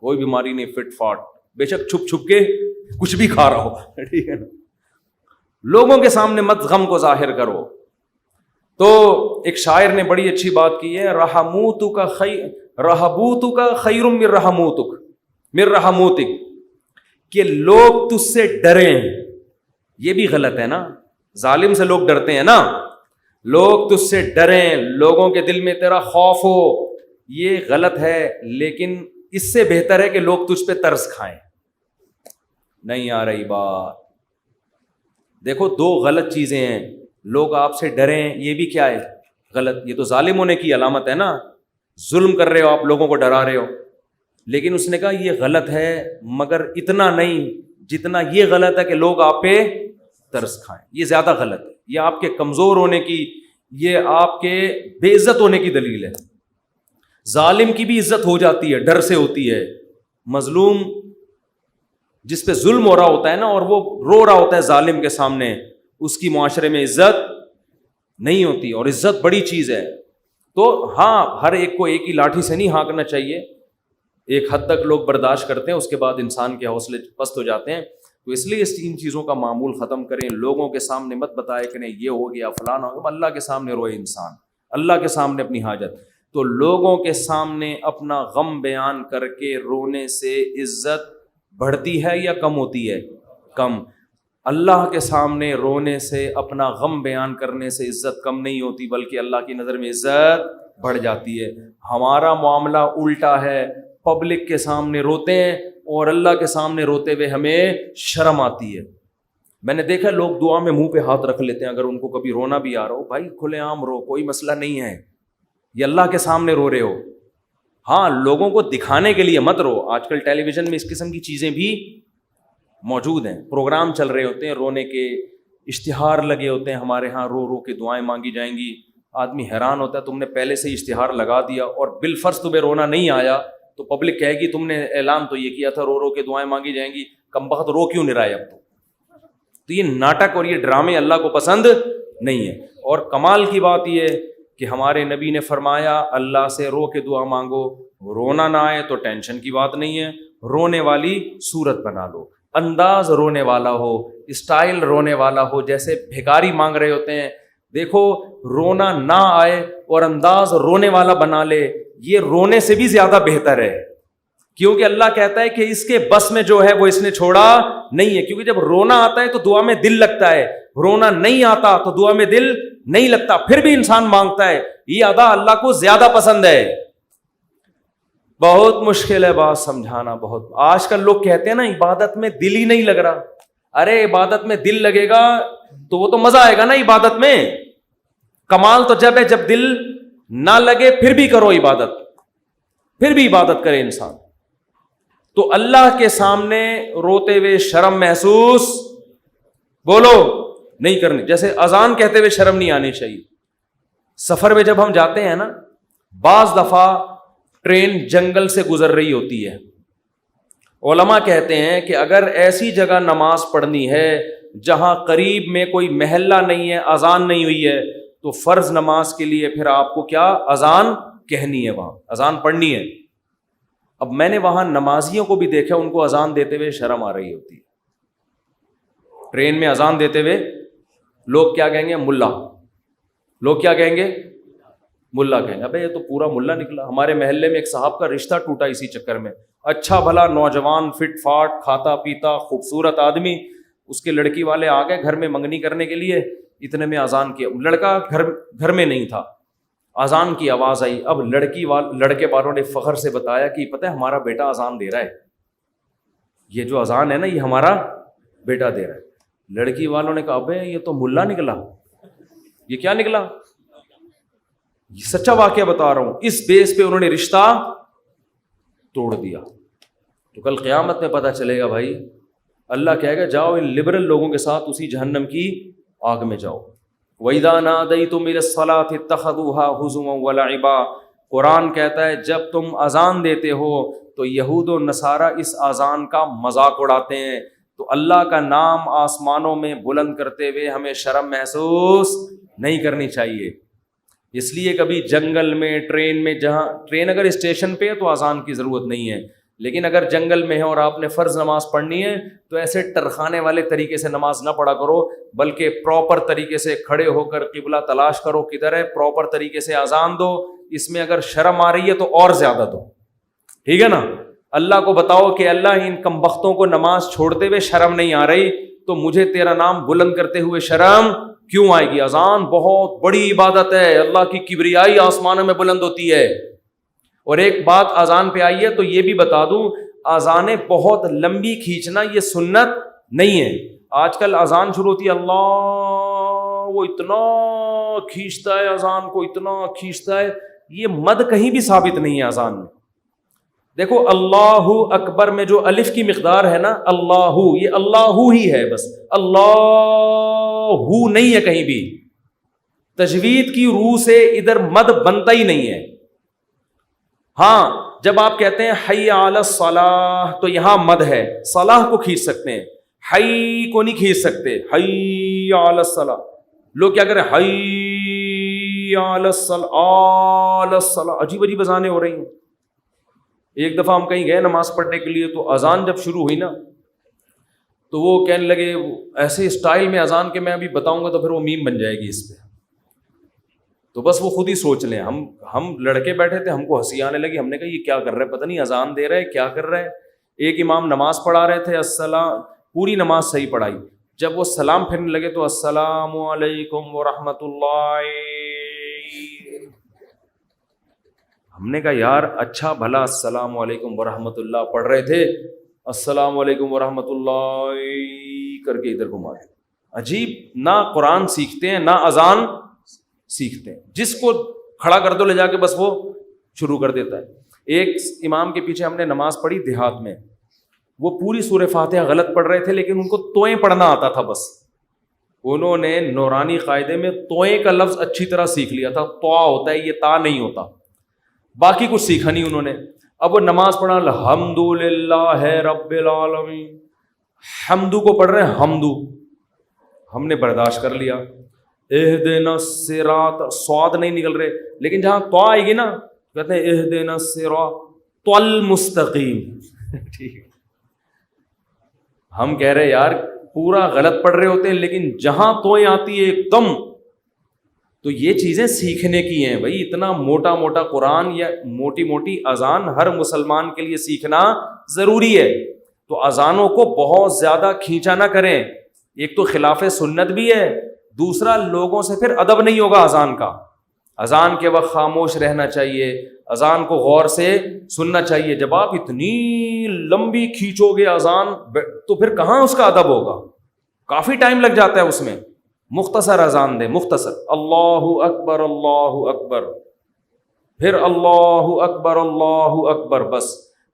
Speaker 1: کوئی بیماری نہیں، فٹ فاٹ، بے شک چھپ چھپ کے کچھ بھی کھا رہا ہو، ٹھیک ہے نا، لوگوں کے سامنے مت غم کو ظاہر کرو۔ تو ایک شاعر نے بڑی اچھی بات کی ہے، رحموتک خیر من رحموتک، کہ لوگ تجھ سے ڈریں، یہ بھی غلط ہے نا، ظالم سے لوگ ڈرتے ہیں نا، لوگ تجھ سے ڈریں، لوگوں کے دل میں تیرا خوف ہو، یہ غلط ہے، لیکن اس سے بہتر ہے کہ لوگ تجھ پہ ترس کھائیں۔ نہیں آ رہی بات؟ دیکھو دو غلط چیزیں ہیں، لوگ آپ سے ڈریں، یہ بھی کیا ہے؟ غلط، یہ تو ظالم ہونے کی علامت ہے نا، ظلم کر رہے ہو آپ، لوگوں کو ڈرا رہے ہو۔ لیکن اس نے کہا یہ غلط ہے مگر اتنا نہیں جتنا یہ غلط ہے کہ لوگ آپ پہ ترس کھائیں، یہ زیادہ غلط ہے، یہ آپ کے کمزور ہونے کی، یہ آپ کے بے عزت ہونے کی دلیل ہے۔ ظالم کی بھی عزت ہو جاتی ہے، ڈر سے ہوتی ہے، مظلوم جس پہ ظلم ہو رہا ہوتا ہے نا اور وہ رو رہا ہوتا ہے ظالم کے سامنے، اس کی معاشرے میں عزت نہیں ہوتی، اور عزت بڑی چیز ہے۔ تو ہاں، ہر ایک کو ایک ہی لاٹھی سے نہیں ہانکنا چاہیے، ایک حد تک لوگ برداشت کرتے ہیں، اس کے بعد انسان کے حوصلے پست ہو جاتے ہیں۔ تو اس لیے ان چیزوں کا معمول ختم کریں، لوگوں کے سامنے مت بتائے کریں یہ ہو گیا فلانا ہو گیا، اللہ کے سامنے روئے انسان، اللہ کے سامنے اپنی حاجت۔ تو لوگوں کے سامنے اپنا غم بیان کر کے رونے سے عزت بڑھتی ہے یا کم ہوتی ہے؟ کم۔ اللہ کے سامنے رونے سے، اپنا غم بیان کرنے سے عزت کم نہیں ہوتی، بلکہ اللہ کی نظر میں عزت بڑھ جاتی ہے۔ ہمارا معاملہ الٹا ہے، پبلک کے سامنے روتے ہیں اور اللہ کے سامنے روتے ہوئے ہمیں شرم آتی ہے۔ میں نے دیکھا لوگ دعا میں منہ پہ ہاتھ رکھ لیتے ہیں، اگر ان کو کبھی رونا بھی آ رہا ہو، بھائی کھلے عام رو، کوئی مسئلہ نہیں ہے، یہ اللہ کے سامنے رو رہے ہو۔ ہاں، لوگوں کو دکھانے کے لیے مت رو۔ آج کل ٹیلی ویژن میں اس قسم کی چیزیں بھی موجود ہیں، پروگرام چل رہے ہوتے ہیں، رونے کے اشتہار لگے ہوتے ہیں، ہمارے ہاں رو رو کے دعائیں مانگی جائیں گی۔ آدمی حیران ہوتا ہے، تم نے پہلے سے ہی اشتہار لگا دیا اور بالفرض تمہیں رونا نہیں آیا تو پبلک کہے گی تم نے اعلان تو یہ کیا تھا رو رو کے دعائیں مانگی جائیں گی، کم بخت رو کیوں نہیں رہا ہے اب تو یہ ناٹک اور یہ ڈرامے اللہ کو پسند نہیں ہے۔ اور کمال کی بات یہ ہے کہ ہمارے نبی نے فرمایا اللہ سے رو کے دعا مانگو، رونا نہ آئے تو ٹینشن کی بات نہیں ہے، رونے والی صورت بنا لو، انداز رونے والا ہو، اسٹائل رونے والا ہو، جیسے بھکاری مانگ رہے ہوتے ہیں۔ دیکھو رونا نہ آئے اور انداز رونے والا بنا لے، یہ رونے سے بھی زیادہ بہتر ہے، کیونکہ اللہ کہتا ہے کہ اس کے بس میں جو ہے وہ اس نے چھوڑا نہیں ہے۔ کیونکہ جب رونا آتا ہے تو دعا میں دل لگتا ہے، رونا نہیں آتا تو دعا میں دل نہیں لگتا، پھر بھی انسان مانگتا ہے۔ یہ ادا اللہ کو زیادہ پسند ہے۔ بہت مشکل ہے بات سمجھانا. بہت آج کل لوگ کہتے ہیں نا عبادت میں دل ہی نہیں لگ رہا. ارے عبادت میں دل لگے گا تو وہ تو مزہ آئے گا نا عبادت میں. کمال تو جب ہے جب دل نہ لگے پھر بھی کرو عبادت, پھر بھی عبادت کرے انسان. تو اللہ کے سامنے روتے ہوئے شرم محسوس بولو نہیں کرنی. جیسے اذان کہتے ہوئے شرم نہیں آنی چاہیے. سفر میں جب ہم جاتے ہیں نا, بعض دفعہ ٹرین جنگل سے گزر رہی ہوتی ہے. علماء کہتے ہیں کہ اگر ایسی جگہ نماز پڑھنی ہے جہاں قریب میں کوئی محلہ نہیں ہے, اذان نہیں ہوئی ہے, تو فرض نماز کے لیے پھر آپ کو کیا اذان کہنی ہے, وہاں اذان پڑھنی ہے. اب میں نے وہاں نمازیوں کو بھی دیکھا, ان کو اذان دیتے ہوئے شرم آ رہی ہوتی ہے. ٹرین میں اذان دیتے ہوئے لوگ کیا کہیں گے, ملا. لوگ کیا کہیں گے, ملا کہیں گے. ابے یہ تو پورا ملا نکلا. ہمارے محلے میں ایک صاحب کا رشتہ ٹوٹا اسی چکر میں. اچھا بھلا نوجوان, فٹ فاٹ, کھاتا پیتا, خوبصورت آدمی. اس کے لڑکی والے آ گئے گھر میں منگنی کرنے کے لیے, اتنے میں اذان کیا. لڑکا گھر میں نہیں تھا, اذان کی آواز آئی. اب لڑکے والوں نے فخر سے بتایا کہ پتہ ہے ہمارا بیٹا اذان دے رہا ہے, یہ جو اذان ہے نا یہ ہمارا بیٹا دے رہا ہے. لڑکی والوں نے کہا ابے یہ تو ملا نکلا. یہ کیا نکلا؟ یہ سچا واقعہ بتا رہا ہوں. اس بیس پہ انہوں نے رشتہ توڑ دیا. تو کل قیامت میں پتہ چلے گا بھائی, اللہ کہے گا جاؤ ان لبرل لوگوں کے ساتھ اسی جہنم کی آگ میں جاؤ. وَإِذَا نَادَيْتُمْ إِلَى الصَّلَاةِ اتَّخَذُوهَا هُزُوًا وَلَعِبًا. قرآن کہتا ہے جب تم اذان دیتے ہو تو یہود و نصارہ اس اذان کا مذاق اڑاتے ہیں. تو اللہ کا نام آسمانوں میں بلند کرتے ہوئے ہمیں شرم محسوس نہیں کرنی چاہیے. اس لیے کبھی جنگل میں, ٹرین میں, جہاں ٹرین اگر اسٹیشن پہ ہے تو اذان کی ضرورت نہیں ہے, لیکن اگر جنگل میں ہے اور آپ نے فرض نماز پڑھنی ہے تو ایسے ٹرخانے والے طریقے سے نماز نہ پڑھا کرو, بلکہ پراپر طریقے سے کھڑے ہو کر قبلہ تلاش کرو کدھر ہے, پراپر طریقے سے اذان دو. اس میں اگر شرم آ رہی ہے تو اور زیادہ دو, ٹھیک ہے نا. اللہ کو بتاؤ کہ اللہ ان کمبختوں کو نماز چھوڑتے ہوئے شرم نہیں آ رہی, تو مجھے تیرا نام بلند کرتے ہوئے شرم کیوں آئے گی. اذان بہت بڑی عبادت ہے, اللہ کی کبریائی آسمانوں میں بلند ہوتی ہے. اور ایک بات اذان پہ آئی ہے تو یہ بھی بتا دوں, اذانیں بہت لمبی کھینچنا یہ سنت نہیں ہے. آج کل اذان شروع ہوتی ہے, اللہ وہ اتنا کھینچتا ہے اذان کو, اتنا کھینچتا ہے. یہ مد کہیں بھی ثابت نہیں ہے اذان میں. دیکھو اللہ اکبر میں جو الف کی مقدار ہے نا, اللہ, یہ اللہ ہی ہے بس, اللہ نہیں ہے کہیں بھی. تجوید کی روح سے ادھر مد بنتا ہی نہیں ہے. ہاں جب آپ کہتے ہیں حی علی الصلاح تو یہاں مد ہے, صلاح کو کھینچ سکتے ہیں, حی کو نہیں کھینچ سکتے. حی علی الصلاح, لوگ کیا کریں حی علی الصلاح, عجیب عجیب اذانیں ہو رہی ہیں. ایک دفعہ ہم کہیں گئے نماز پڑھنے کے لیے, تو اذان جب شروع ہوئی نا تو وہ کہنے لگے ایسے اسٹائل میں اذان کے, میں ابھی بتاؤں گا تو پھر وہ میم بن جائے گی اس پہ, تو بس وہ خود ہی سوچ لیں. ہم لڑکے بیٹھے تھے, ہم کو ہنسی آنے لگی. ہم نے کہا یہ کیا کر رہا ہے, پتہ نہیں اذان دے رہا ہے کیا کر رہا ہے. ایک امام نماز پڑھا رہے تھے, السلام, پوری نماز صحیح پڑھائی. جب وہ سلام پھرنے لگے تو السلام علیکم ورحمۃ اللہ. ہم نے کہا یار اچھا بھلا السلام علیکم ورحمۃ اللہ پڑھ رہے تھے, السلام علیکم ورحمۃ اللہ کر کے ادھر گھما دیا. عجیب, نہ قرآن سیکھتے ہیں نہ اذان سیکھتے ہیں. جس کو کھڑا کر دو لے جا کے بس وہ شروع کر دیتا ہے. ایک امام کے پیچھے ہم نے نماز پڑھی دیہات میں, وہ پوری سورہ فاتحہ غلط پڑھ رہے تھے لیکن ان کو توئیں پڑھنا آتا تھا. بس انہوں نے نورانی قاعدے میں توئیں کا لفظ اچھی طرح سیکھ لیا تھا. طا ہوتا ہے, یہ تا نہیں ہوتا. باقی کچھ سیکھا نہیں انہوں نے. اب وہ نماز پڑھا الحمدللہ رب العالمین, حمدو کو پڑھ رہے ہیں حمدو, ہم نے برداشت کر لیا. اہدنا الصراط, سواد نہیں نکل رہے, لیکن جہاں تو آئے گی نا کہتے ہیں اہدنا الصراط المستقیم. ٹھیک ہے, ہم کہہ رہے یار پورا غلط پڑھ رہے ہوتے ہیں, لیکن جہاں توئیں آتی ہے ایک دم, تو یہ چیزیں سیکھنے کی ہیں بھائی. اتنا موٹا موٹا قرآن یا موٹی موٹی اذان ہر مسلمان کے لیے سیکھنا ضروری ہے. تو اذانوں کو بہت زیادہ کھینچا نہ کریں. ایک تو خلاف سنت بھی ہے, دوسرا لوگوں سے پھر ادب نہیں ہوگا اذان کا. اذان کے وقت خاموش رہنا چاہیے, اذان کو غور سے سننا چاہیے. جب آپ اتنی لمبی کھینچو گے اذان تو پھر کہاں اس کا ادب ہوگا, کافی ٹائم لگ جاتا ہے اس میں. مختصر اذان دے, مختصر, اللہ اکبر اللہ اکبر, پھر اللہ اکبر, بس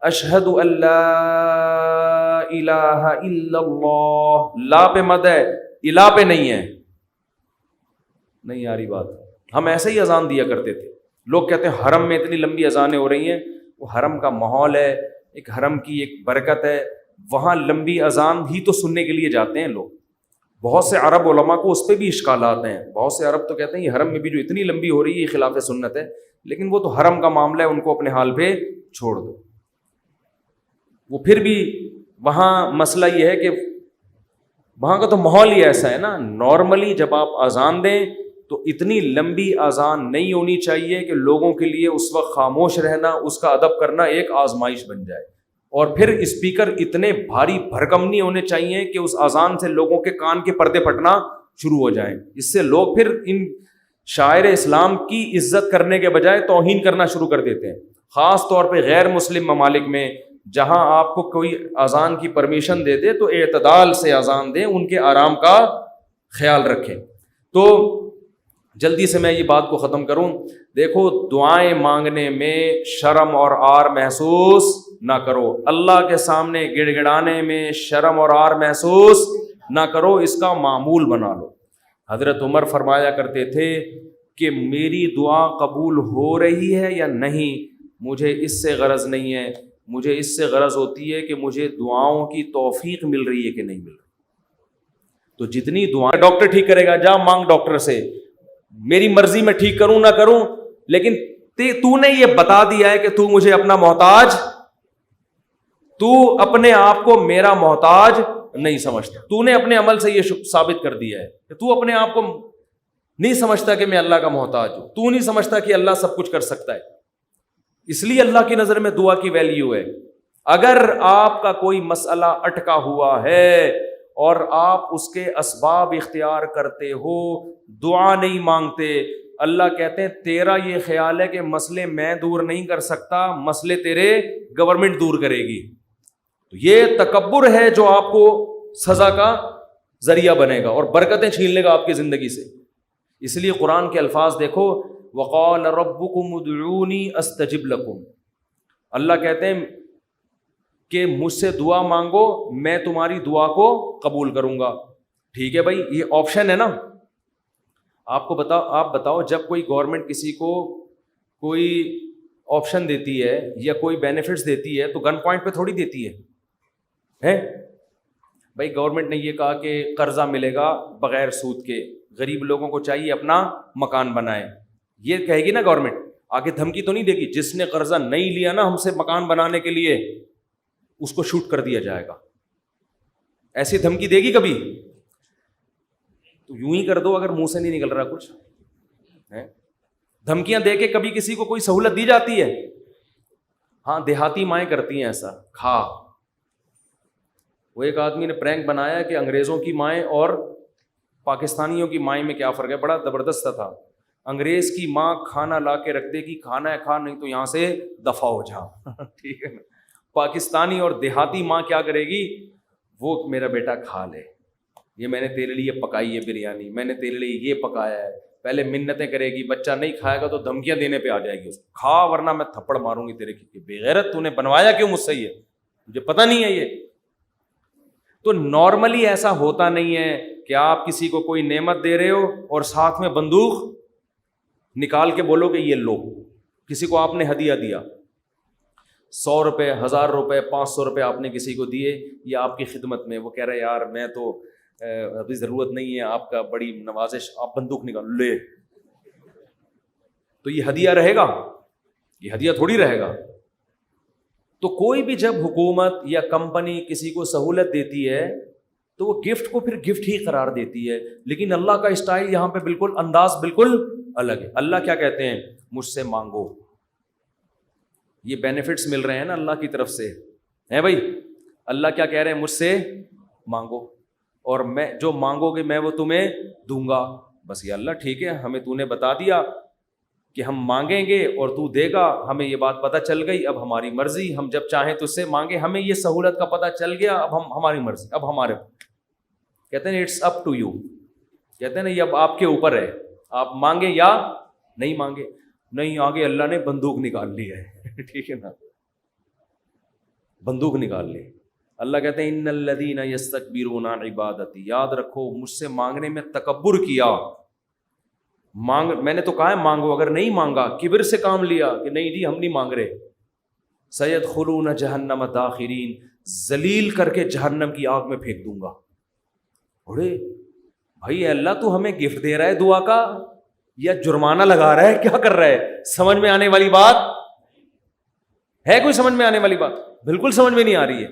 Speaker 1: اشہد ان لا الہ الا اللہ. لا پہ مد ہے, الہ پہ نہیں ہے. نہیں آ رہی بات. ہم ایسے ہی اذان دیا کرتے تھے. لوگ کہتے ہیں حرم میں اتنی لمبی اذانیں ہو رہی ہیں. وہ حرم کا ماحول ہے, ایک حرم کی ایک برکت ہے, وہاں لمبی اذان ہی تو سننے کے لیے جاتے ہیں لوگ. بہت سے عرب علماء کو اس پہ بھی اشکالات ہیں. بہت سے عرب تو کہتے ہیں یہ حرم میں بھی جو اتنی لمبی ہو رہی ہے یہ خلاف سنت ہے, لیکن وہ تو حرم کا معاملہ ہے, ان کو اپنے حال پہ چھوڑ دو. وہ پھر بھی وہاں مسئلہ یہ ہے کہ وہاں کا تو ماحول ہی ایسا ہے نا. نارملی جب آپ اذان دیں تو اتنی لمبی اذان نہیں ہونی چاہیے کہ لوگوں کے لیے اس وقت خاموش رہنا, اس کا ادب کرنا ایک آزمائش بن جائے. اور پھر اسپیکر اتنے بھاری بھرکم نہیں ہونے چاہیے کہ اس اذان سے لوگوں کے کان کے پردے پھٹنا شروع ہو جائیں. اس سے لوگ پھر ان شاعر اسلام کی عزت کرنے کے بجائے توہین کرنا شروع کر دیتے ہیں. خاص طور پہ غیر مسلم ممالک میں جہاں آپ کو کوئی اذان کی پرمیشن دے دے تو اعتدال سے اذان دیں, ان کے آرام کا خیال رکھیں. تو جلدی سے میں یہ بات کو ختم کروں. دیکھو, دعائیں مانگنے میں شرم اور عار محسوس نہ کرو. اللہ کے سامنے گڑ گڑانے میں شرم اور عار محسوس نہ کرو, اس کا معمول بنا لو. حضرت عمر فرمایا کرتے تھے کہ میری دعا قبول ہو رہی ہے یا نہیں, مجھے اس سے غرض نہیں ہے, مجھے اس سے غرض ہوتی ہے کہ مجھے دعاؤں کی توفیق مل رہی ہے کہ نہیں مل رہی. تو جتنی دعائیں, ڈاکٹر ٹھیک کرے گا, جا مانگ ڈاکٹر سے, میری مرضی میں ٹھیک کروں نہ کروں, لیکن تو نے یہ بتا دیا ہے کہ تو مجھے اپنا محتاج, تو اپنے آپ کو میرا محتاج نہیں سمجھتا. تو نے اپنے عمل سے یہ ثابت کر دیا ہے کہ تو اپنے آپ کو نہیں سمجھتا کہ میں اللہ کا محتاج ہوں. تو نہیں سمجھتا کہ اللہ سب کچھ کر سکتا ہے. اس لیے اللہ کی نظر میں دعا کی ویلیو ہے. اگر آپ کا کوئی مسئلہ اٹکا ہوا ہے اور آپ اس کے اسباب اختیار کرتے ہو, دعا نہیں مانگتے, اللہ کہتے ہیں تیرا یہ خیال ہے کہ مسئلے میں دور نہیں کر سکتا, مسئلے تیرے گورنمنٹ دور کرے گی. تو یہ تکبر ہے جو آپ کو سزا کا ذریعہ بنے گا اور برکتیں چھین لے گا آپ کی زندگی سے. اس لیے قرآن کے الفاظ دیکھو, وقال ربکم ادعونی استجب لکم. اللہ کہتے ہیں کہ مجھ سے دعا مانگو, میں تمہاری دعا کو قبول کروں گا. ٹھیک ہے بھائی, یہ آپشن ہے نا. آپ بتاؤ جب کوئی گورنمنٹ کسی کو کوئی آپشن دیتی ہے یا کوئی بینیفٹس دیتی ہے تو گن پوائنٹ پہ تھوڑی دیتی ہے. بھائی گورنمنٹ نے یہ کہا کہ قرضہ ملے گا بغیر سود کے, غریب لوگوں کو چاہیے اپنا مکان بنائے, یہ کہے گی نا گورنمنٹ. آگے دھمکی تو نہیں دے گی, جس نے قرضہ نہیں لیا نا ہم سے مکان بنانے کے لیے اس کو شوٹ کر دیا جائے گا. ایسی دھمکی دے گی کبھی؟ تو یوں ہی کر دو اگر منہ سے نہیں نکل رہا کچھ. دھمکیاں دے کے کبھی کسی کو کوئی سہولت دی جاتی ہے؟ ہاں, دیہاتی مائیں کرتی ہیں ایسا. کھا, وہ ایک آدمی نے پرینک بنایا کہ انگریزوں کی مائیں اور پاکستانیوں کی مائیں میں کیا فرق ہے. بڑا زبردست تھا. انگریز کی ماں کھانا لا کے رکھ دے گی, کھانا ہے کھا, نہیں تو یہاں سے دفع ہو جا. ٹھیک ہے نا. پاکستانی اور دیہاتی ماں کیا کرے گی, وہ میرا بیٹا کھا لے, یہ میں نے تیرے لیے پکائی ہے بریانی, میں نے تیرے لیے یہ پکایا ہے. پہلے منتیں کرے گی, بچہ نہیں کھائے گا تو دھمکیاں دینے پہ آ جائے گی, کھا ورنہ میں تھپڑ ماروں گی تیرے کی. بے غیرت, تو نے بنوایا کیوں مجھ سے, یہ مجھے پتہ نہیں ہے یہ. تو نارملی ایسا ہوتا نہیں ہے کہ آپ کسی کو کوئی نعمت دے رہے ہو اور ساتھ میں بندوق نکال کے بولو کہ یہ لو. کسی کو آپ نے ہدیہ دیا, 100 روپے, 1000 روپے, 500 روپے آپ نے کسی کو دیے, یا آپ کی خدمت میں, وہ کہہ رہے یار میں تو ابھی ضرورت نہیں ہے آپ کا, بڑی نوازش, آپ بندوق نکال لے, تو یہ ہدیہ رہے گا؟ یہ ہدیہ تھوڑی رہے گا. تو کوئی بھی جب حکومت یا کمپنی کسی کو سہولت دیتی ہے تو وہ گفٹ کو پھر گفٹ ہی قرار دیتی ہے. لیکن اللہ کا اسٹائل یہاں پہ بالکل, انداز بالکل الگ ہے. اللہ کیا کہتے ہیں, مجھ سے مانگو. یہ بینیفٹس مل رہے ہیں نا اللہ کی طرف سے, ہیں بھائی. اللہ کیا کہہ رہے ہیں, مجھ سے مانگو اور میں جو مانگو گے میں وہ تمہیں دوں گا. بس یہ اللہ ٹھیک ہے, ہمیں تو نے بتا دیا کہ ہم مانگیں گے اور تو دے گا, ہمیں یہ بات پتہ چل گئی, اب ہماری مرضی, ہم جب چاہیں تو اس سے مانگیں, ہمیں یہ سہولت کا پتہ چل گیا, اب ہماری مرضی, اب ہمارے, کہتے ہیں اٹس اپ ٹو یو, کہتے ہیں نا یہ اب آپ کے اوپر ہے, آپ مانگے یا نہیں مانگے. نہیں, آگے اللہ نے بندوق نکال لی ہے ٹھیک ہے نا, بندوق نکال لی. اللہ کہتے ہیں ان الذین یستکبرون عن عبادتی, یاد رکھو مجھ سے مانگنے میں تکبر کیا, میں نے تو کہا ہے مانگو, اگر نہیں مانگا کبر سے کام لیا کہ نہیں جی ہم نہیں مانگ رہے, سیدخلون جہنم داخرین, ذلیل کر کے جہنم کی آگ میں پھینک دوں گا. بڑے بھائی اللہ تو ہمیں گفٹ دے رہا ہے دعا کا یا جرمانہ لگا رہا ہے, کیا کر رہا ہے؟ سمجھ میں آنے والی بات ہے, کوئی سمجھ میں آنے والی بات بالکل سمجھ میں نہیں آ رہی ہے.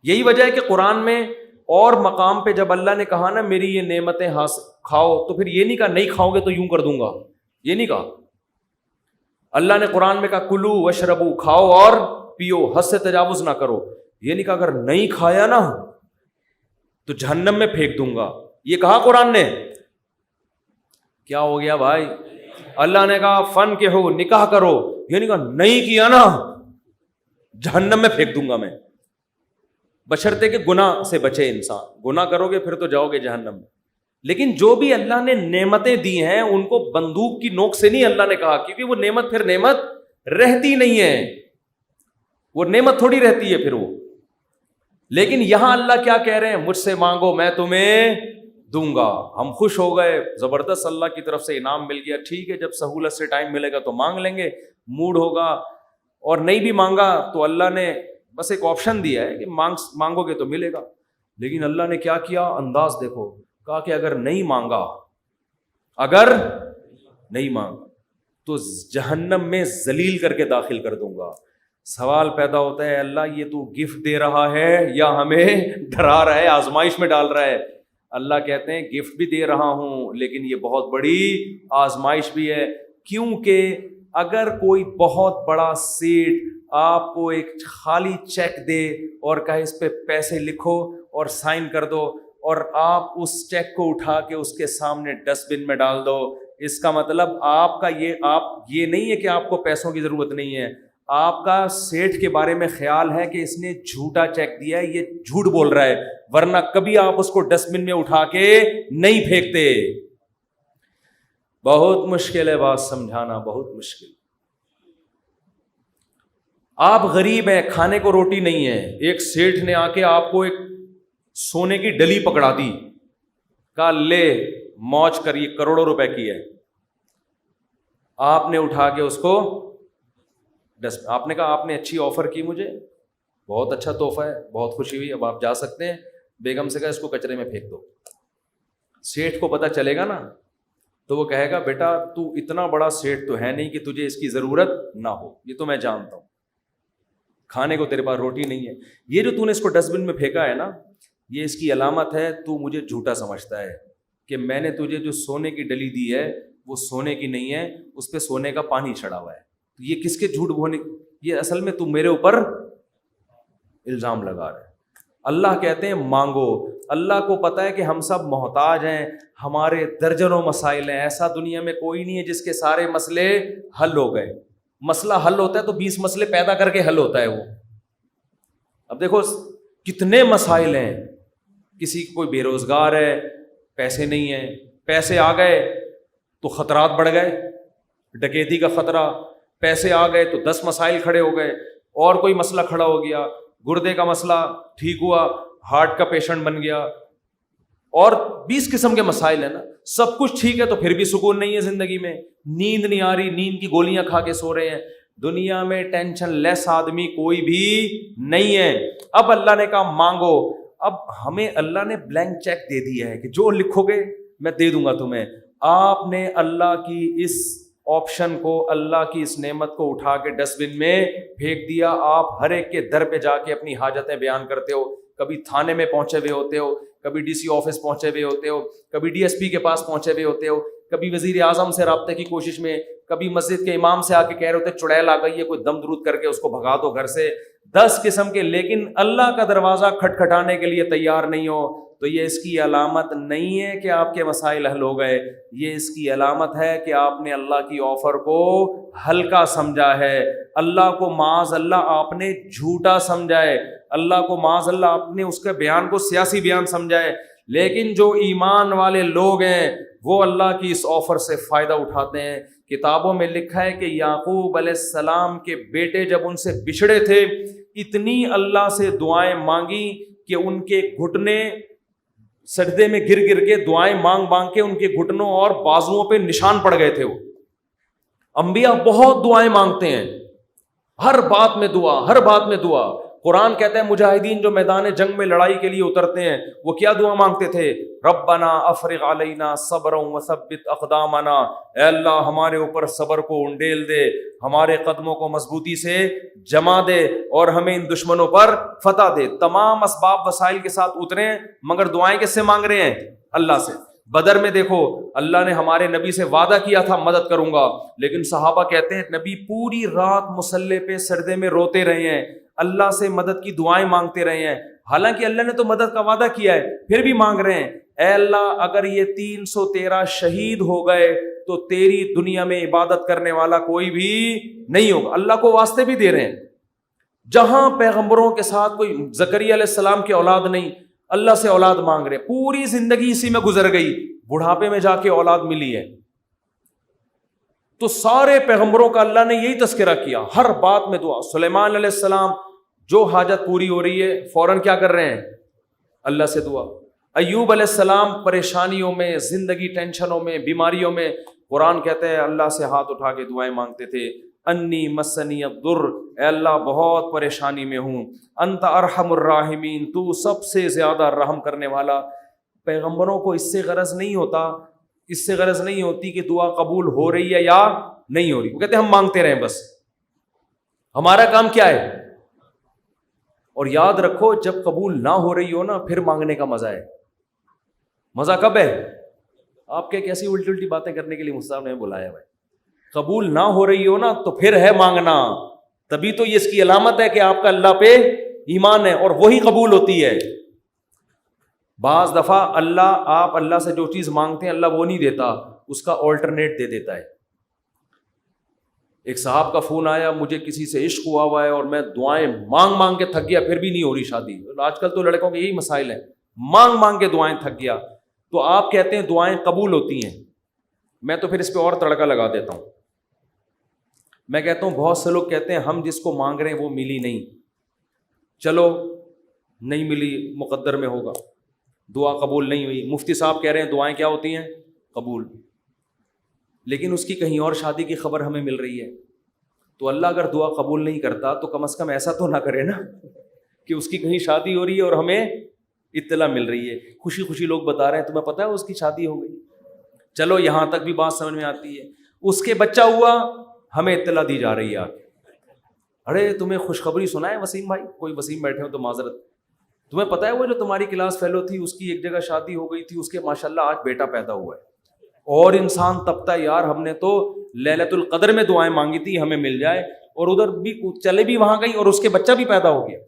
Speaker 1: یہی وجہ ہے کہ قرآن میں اور مقام پہ جب اللہ نے کہا نا میری یہ نعمتیں کھاؤ, تو پھر یہ نہیں کہا نہیں کھاؤ گے تو یوں کر دوں گا, یہ نہیں کہا. اللہ نے قرآن میں کہا کلو وشربو, کھاؤ اور پیو, حد سے تجاوز نہ کرو. یہ نہیں کہا اگر نہیں کھایا نا تو جہنم میں پھینک دوں گا, یہ کہا قرآن نے. کیا ہو گیا بھائی؟ اللہ نے کہا فن کے ہو, نکاح کرو, یہ نہیں کہا نہیں کیا نا جہنم میں پھینک دوں گا میں, بشرطے کہ گناہ سے بچے انسان. گناہ کرو گے پھر تو جاؤ گے جہنم میں. لیکن جو بھی اللہ نے نعمتیں دی ہیں ان کو بندوق کی نوک سے نہیں اللہ نے کہا, کیونکہ وہ نعمت پھر نعمت رہتی نہیں ہے, وہ نعمت تھوڑی رہتی ہے پھر وہ. لیکن یہاں اللہ کیا کہہ رہے ہیں, مجھ سے مانگو میں تمہیں دوں گا. ہم خوش ہو گئے, زبردست, اللہ کی طرف سے انعام مل گیا, ٹھیک ہے جب سہولت سے ٹائم ملے گا تو مانگ لیں گے, موڈ ہوگا. اور نہیں بھی مانگا تو اللہ نے بس ایک آپشن دیا ہے کہ مانگو گے تو ملے گا. لیکن اللہ نے کیا کیا, انداز دیکھو, کہا کہ اگر نہیں مانگا تو جہنم میں ذلیل کر کے داخل کر دوں گا. سوال پیدا ہوتا ہے اللہ یہ تو گفٹ دے رہا ہے یا ہمیں ڈرا رہا ہے, آزمائش میں ڈال رہا ہے؟ اللہ کہتے ہیں گفٹ بھی دے رہا ہوں لیکن یہ بہت بڑی آزمائش بھی ہے. کیونکہ اگر کوئی بہت بڑا سیٹ آپ کو ایک خالی چیک دے اور کہے اس پہ پیسے لکھو اور سائن کر دو, اور آپ اس چیک کو اٹھا کے اس کے سامنے ڈسٹ بن میں ڈال دو, اس کا مطلب آپ کا یہ نہیں ہے کہ آپ کو پیسوں کی ضرورت نہیں ہے, آپ کا سیٹ کے بارے میں خیال ہے کہ اس نے جھوٹا چیک دیا ہے, یہ جھوٹ بول رہا ہے, ورنہ کبھی آپ اس کو ڈسٹ بن میں اٹھا کے نہیں پھینکتے. بہت مشکل ہے بات سمجھانا, بہت مشکل. آپ غریب ہیں, کھانے کو روٹی نہیں ہے, ایک سیٹھ نے آ کے آپ کو ایک سونے کی ڈلی پکڑا دی, کہا لے موج کر, یہ کروڑوں روپے کی ہے. آپ نے اٹھا کے اس کو آپ نے کہا آپ نے اچھی آفر کی مجھے, بہت اچھا تحفہ ہے, بہت خوشی ہوئی, اب آپ جا سکتے ہیں. بیگم سے کہا اس کو کچرے میں پھینک دو. سیٹھ کو پتہ چلے گا نا تو وہ کہے گا بیٹا تو اتنا بڑا سیٹ تو ہے نہیں کہ تجھے اس کی ضرورت نہ ہو, یہ تو میں جانتا ہوں, کھانے کو تیرے پاس روٹی نہیں ہے, یہ جو تو نے اس کو ڈسٹ بن میں پھینکا ہے نا یہ اس کی علامت ہے تو مجھے جھوٹا سمجھتا ہے کہ میں نے تجھے جو سونے کی ڈلی دی ہے وہ سونے کی نہیں ہے, اس پہ سونے کا پانی چڑھا ہوا ہے. تو یہ کس کے جھوٹ بولنے, یہ اصل میں تو میرے اوپر الزام لگا رہا ہے. اللہ کہتے ہیں مانگو. اللہ کو پتہ ہے کہ ہم سب محتاج ہیں, ہمارے درجنوں مسائل ہیں, ایسا دنیا میں کوئی نہیں ہے جس کے سارے مسئلے حل ہو گئے. مسئلہ حل ہوتا ہے تو 20 مسئلے پیدا کر کے حل ہوتا ہے وہ. اب دیکھو کتنے مسائل ہیں, کسی کوئی بے روزگار ہے, پیسے نہیں ہیں, پیسے آ گئے تو خطرات بڑھ گئے, ڈکیتی کا خطرہ, پیسے آ گئے تو 10 مسائل کھڑے ہو گئے, اور کوئی مسئلہ کھڑا ہو گیا, گردے کا مسئلہ ٹھیک ہوا, ہارٹ کا پیشنٹ بن گیا, اور 20 قسم کے مسائل ہیں نا. سب کچھ ٹھیک ہے تو پھر بھی سکون نہیں ہے زندگی میں, نیند نہیں آ رہی, نیند کی گولیاں کھا کے سو رہے ہیں. دنیا میں ٹینشن لیس آدمی کوئی بھی نہیں ہے. اب اللہ نے کہا مانگو. اب ہمیں اللہ نے بلینک چیک دے دیا ہے کہ جو لکھو گے میں دے دوں گا تمہیں. آپ نے اللہ کی اس آپشن کو, اللہ کی اس نعمت کو اٹھا کے ڈسٹ بن میں پھینک دیا. آپ ہر ایک کے در پہ جا کے اپنی حاجتیں بیان کرتے ہو, کبھی تھانے میں پہنچے ہوئے ہوتے ہو, کبھی ڈی سی آفس پہنچے ہوئے ہوتے ہو, کبھی ڈی ایس پی کے پاس پہنچے ہوئے ہوتے ہو, کبھی وزیر اعظم سے رابطے کی کوشش میں, کبھی مسجد کے امام سے آ کے کہہ رہے ہوتے چڑیل آ گئی ہے, کوئی دم درود کر کے اس کو بھگا دو گھر سے. 10 قسم کے, لیکن اللہ کا دروازہ کھٹکھٹانے کے لیے تیار نہیں ہو. تو یہ اس کی علامت نہیں ہے کہ آپ کے مسائل حل ہو گئے، یہ اس کی علامت ہے کہ آپ نے اللہ کی آفر کو ہلکا سمجھا ہے، اللہ کو معاذ اللہ آپ نے جھوٹا سمجھا ہے، اللہ کو معاذ اللہ آپ نے اس کے بیان کو سیاسی بیان سمجھا ہے۔ لیکن جو ایمان والے لوگ ہیں وہ اللہ کی اس آفر سے فائدہ اٹھاتے ہیں۔ کتابوں میں لکھا ہے کہ یعقوب علیہ السلام کے بیٹے جب ان سے بچھڑے تھے، اتنی اللہ سے دعائیں مانگی کہ ان کے گھٹنے سجدے میں گر گر کے دعائیں مانگ مانگ کے ان کے گھٹنوں اور بازوؤں پہ نشان پڑ گئے تھے۔ وہ انبیاء بہت دعائیں مانگتے ہیں، ہر بات میں دعا، ہر بات میں دعا۔ قرآن کہتا ہے مجاہدین جو میدان جنگ میں لڑائی کے لیے اترتے ہیں وہ کیا دعا مانگتے تھے؟ ربنا افرغ علینا صبرا وثبت اقدامنا، اے اللہ ہمارے اوپر صبر کو انڈیل دے، ہمارے قدموں کو مضبوطی سے جما دے اور ہمیں ان دشمنوں پر فتح دے۔ تمام اسباب وسائل کے ساتھ اترے ہیں، مگر دعائیں کس سے مانگ رہے ہیں؟ اللہ سے۔ بدر میں دیکھو اللہ نے ہمارے نبی سے وعدہ کیا تھا مدد کروں گا، لیکن صحابہ کہتے ہیں نبی پوری رات مصلے پہ سجدے میں روتے رہے ہیں، اللہ سے مدد کی دعائیں مانگتے رہے ہیں، حالانکہ اللہ نے تو مدد کا وعدہ کیا ہے، پھر بھی مانگ رہے ہیں اے اللہ اگر یہ 313 شہید ہو گئے تو تیری دنیا میں عبادت کرنے والا کوئی بھی نہیں ہوگا۔ اللہ کو واسطے بھی دے رہے ہیں۔ جہاں پیغمبروں کے ساتھ کوئی زکریا علیہ السلام کی اولاد نہیں، اللہ سے اولاد مانگ رہے، پوری زندگی اسی میں گزر گئی، بڑھاپے میں جا کے اولاد ملی ہے۔ تو سارے پیغمبروں کا اللہ نے یہی تذکرہ کیا، ہر بات میں دعا۔ سلیمان علیہ السلام جو حاجت پوری ہو رہی ہے فوراً کیا کر رہے ہیں؟ اللہ سے دعا۔ ایوب علیہ السلام پریشانیوں میں، زندگی ٹینشنوں میں، بیماریوں میں، قرآن کہتے ہیں اللہ سے ہاتھ اٹھا کے دعائیں مانگتے تھے، انی مسنی الضر، اے اللہ بہت پریشانی میں ہوں، انت ارحم الراحمین، تو سب سے زیادہ رحم کرنے والا۔ پیغمبروں کو اس سے غرض نہیں ہوتا، اس سے غرض نہیں ہوتی کہ دعا قبول ہو رہی ہے یا نہیں ہو رہی، وہ کہتے ہیں ہم مانگتے رہیں بس، ہمارا کام کیا ہے۔ اور یاد رکھو جب قبول نہ ہو رہی ہو نا پھر مانگنے کا مزہ ہے۔ مزہ کب ہے؟ آپ کے کیسی الٹی الٹی باتیں کرنے کے لیے مصطفیٰ نے بلایا بھائی۔ قبول نہ ہو رہی ہو نا تو پھر ہے مانگنا، تبھی تو یہ اس کی علامت ہے کہ آپ کا اللہ پہ ایمان ہے اور وہی قبول ہوتی ہے۔ بعض دفعہ آپ اللہ سے جو چیز مانگتے ہیں اللہ وہ نہیں دیتا، اس کا آلٹرنیٹ دے دیتا ہے۔ ایک صاحب کا فون آیا، مجھے کسی سے عشق ہوا ہے اور میں دعائیں مانگ مانگ کے تھک گیا پھر بھی نہیں ہو رہی شادی۔ آج کل تو لڑکوں کے یہی مسائل ہیں، مانگ مانگ کے دعائیں تھک گیا۔ تو آپ کہتے ہیں دعائیں قبول ہوتی ہیں، میں تو پھر اس پہ اور تڑکا لگا دیتا ہوں۔ میں کہتا ہوں بہت سے لوگ کہتے ہیں ہم جس کو مانگ رہے ہیں وہ ملی نہیں، چلو نہیں ملی مقدر میں ہوگا، دعا قبول نہیں ہوئی۔ مفتی صاحب کہہ رہے ہیں دعائیں کیا ہوتی ہیں؟ قبول، لیکن اس کی کہیں اور شادی کی خبر ہمیں مل رہی ہے۔ تو اللہ اگر دعا قبول نہیں کرتا تو کم از کم ایسا تو نہ کرے نا کہ اس کی کہیں شادی ہو رہی ہے اور ہمیں اطلاع مل رہی ہے، خوشی خوشی لوگ بتا رہے ہیں تمہیں پتہ ہے اس کی شادی ہو گئی، چلو یہاں تک بھی بات سمجھ میں آتی ہے۔ اس کے بچہ ہوا، ہمیں اطلاع دی جا رہی ہے آگے، ارے تمہیں خوشخبری سنا ہے وسیم بھائی، کوئی وسیم بیٹھے ہو تو معذرت، تمہیں پتہ ہے وہ جو تمہاری کلاس فیلو تھی اس کی ایک جگہ شادی ہو گئی تھی، اس کے ماشاءاللہ آج بیٹا پیدا ہوا ہے۔ اور انسان تبتا یار ہم نے تو لیلۃ القدر میں دعائیں مانگی تھی ہمیں مل جائے، اور ادھر بھی چلے بھی وہاں گئی اور اس کے بچہ بھی پیدا ہو گیا۔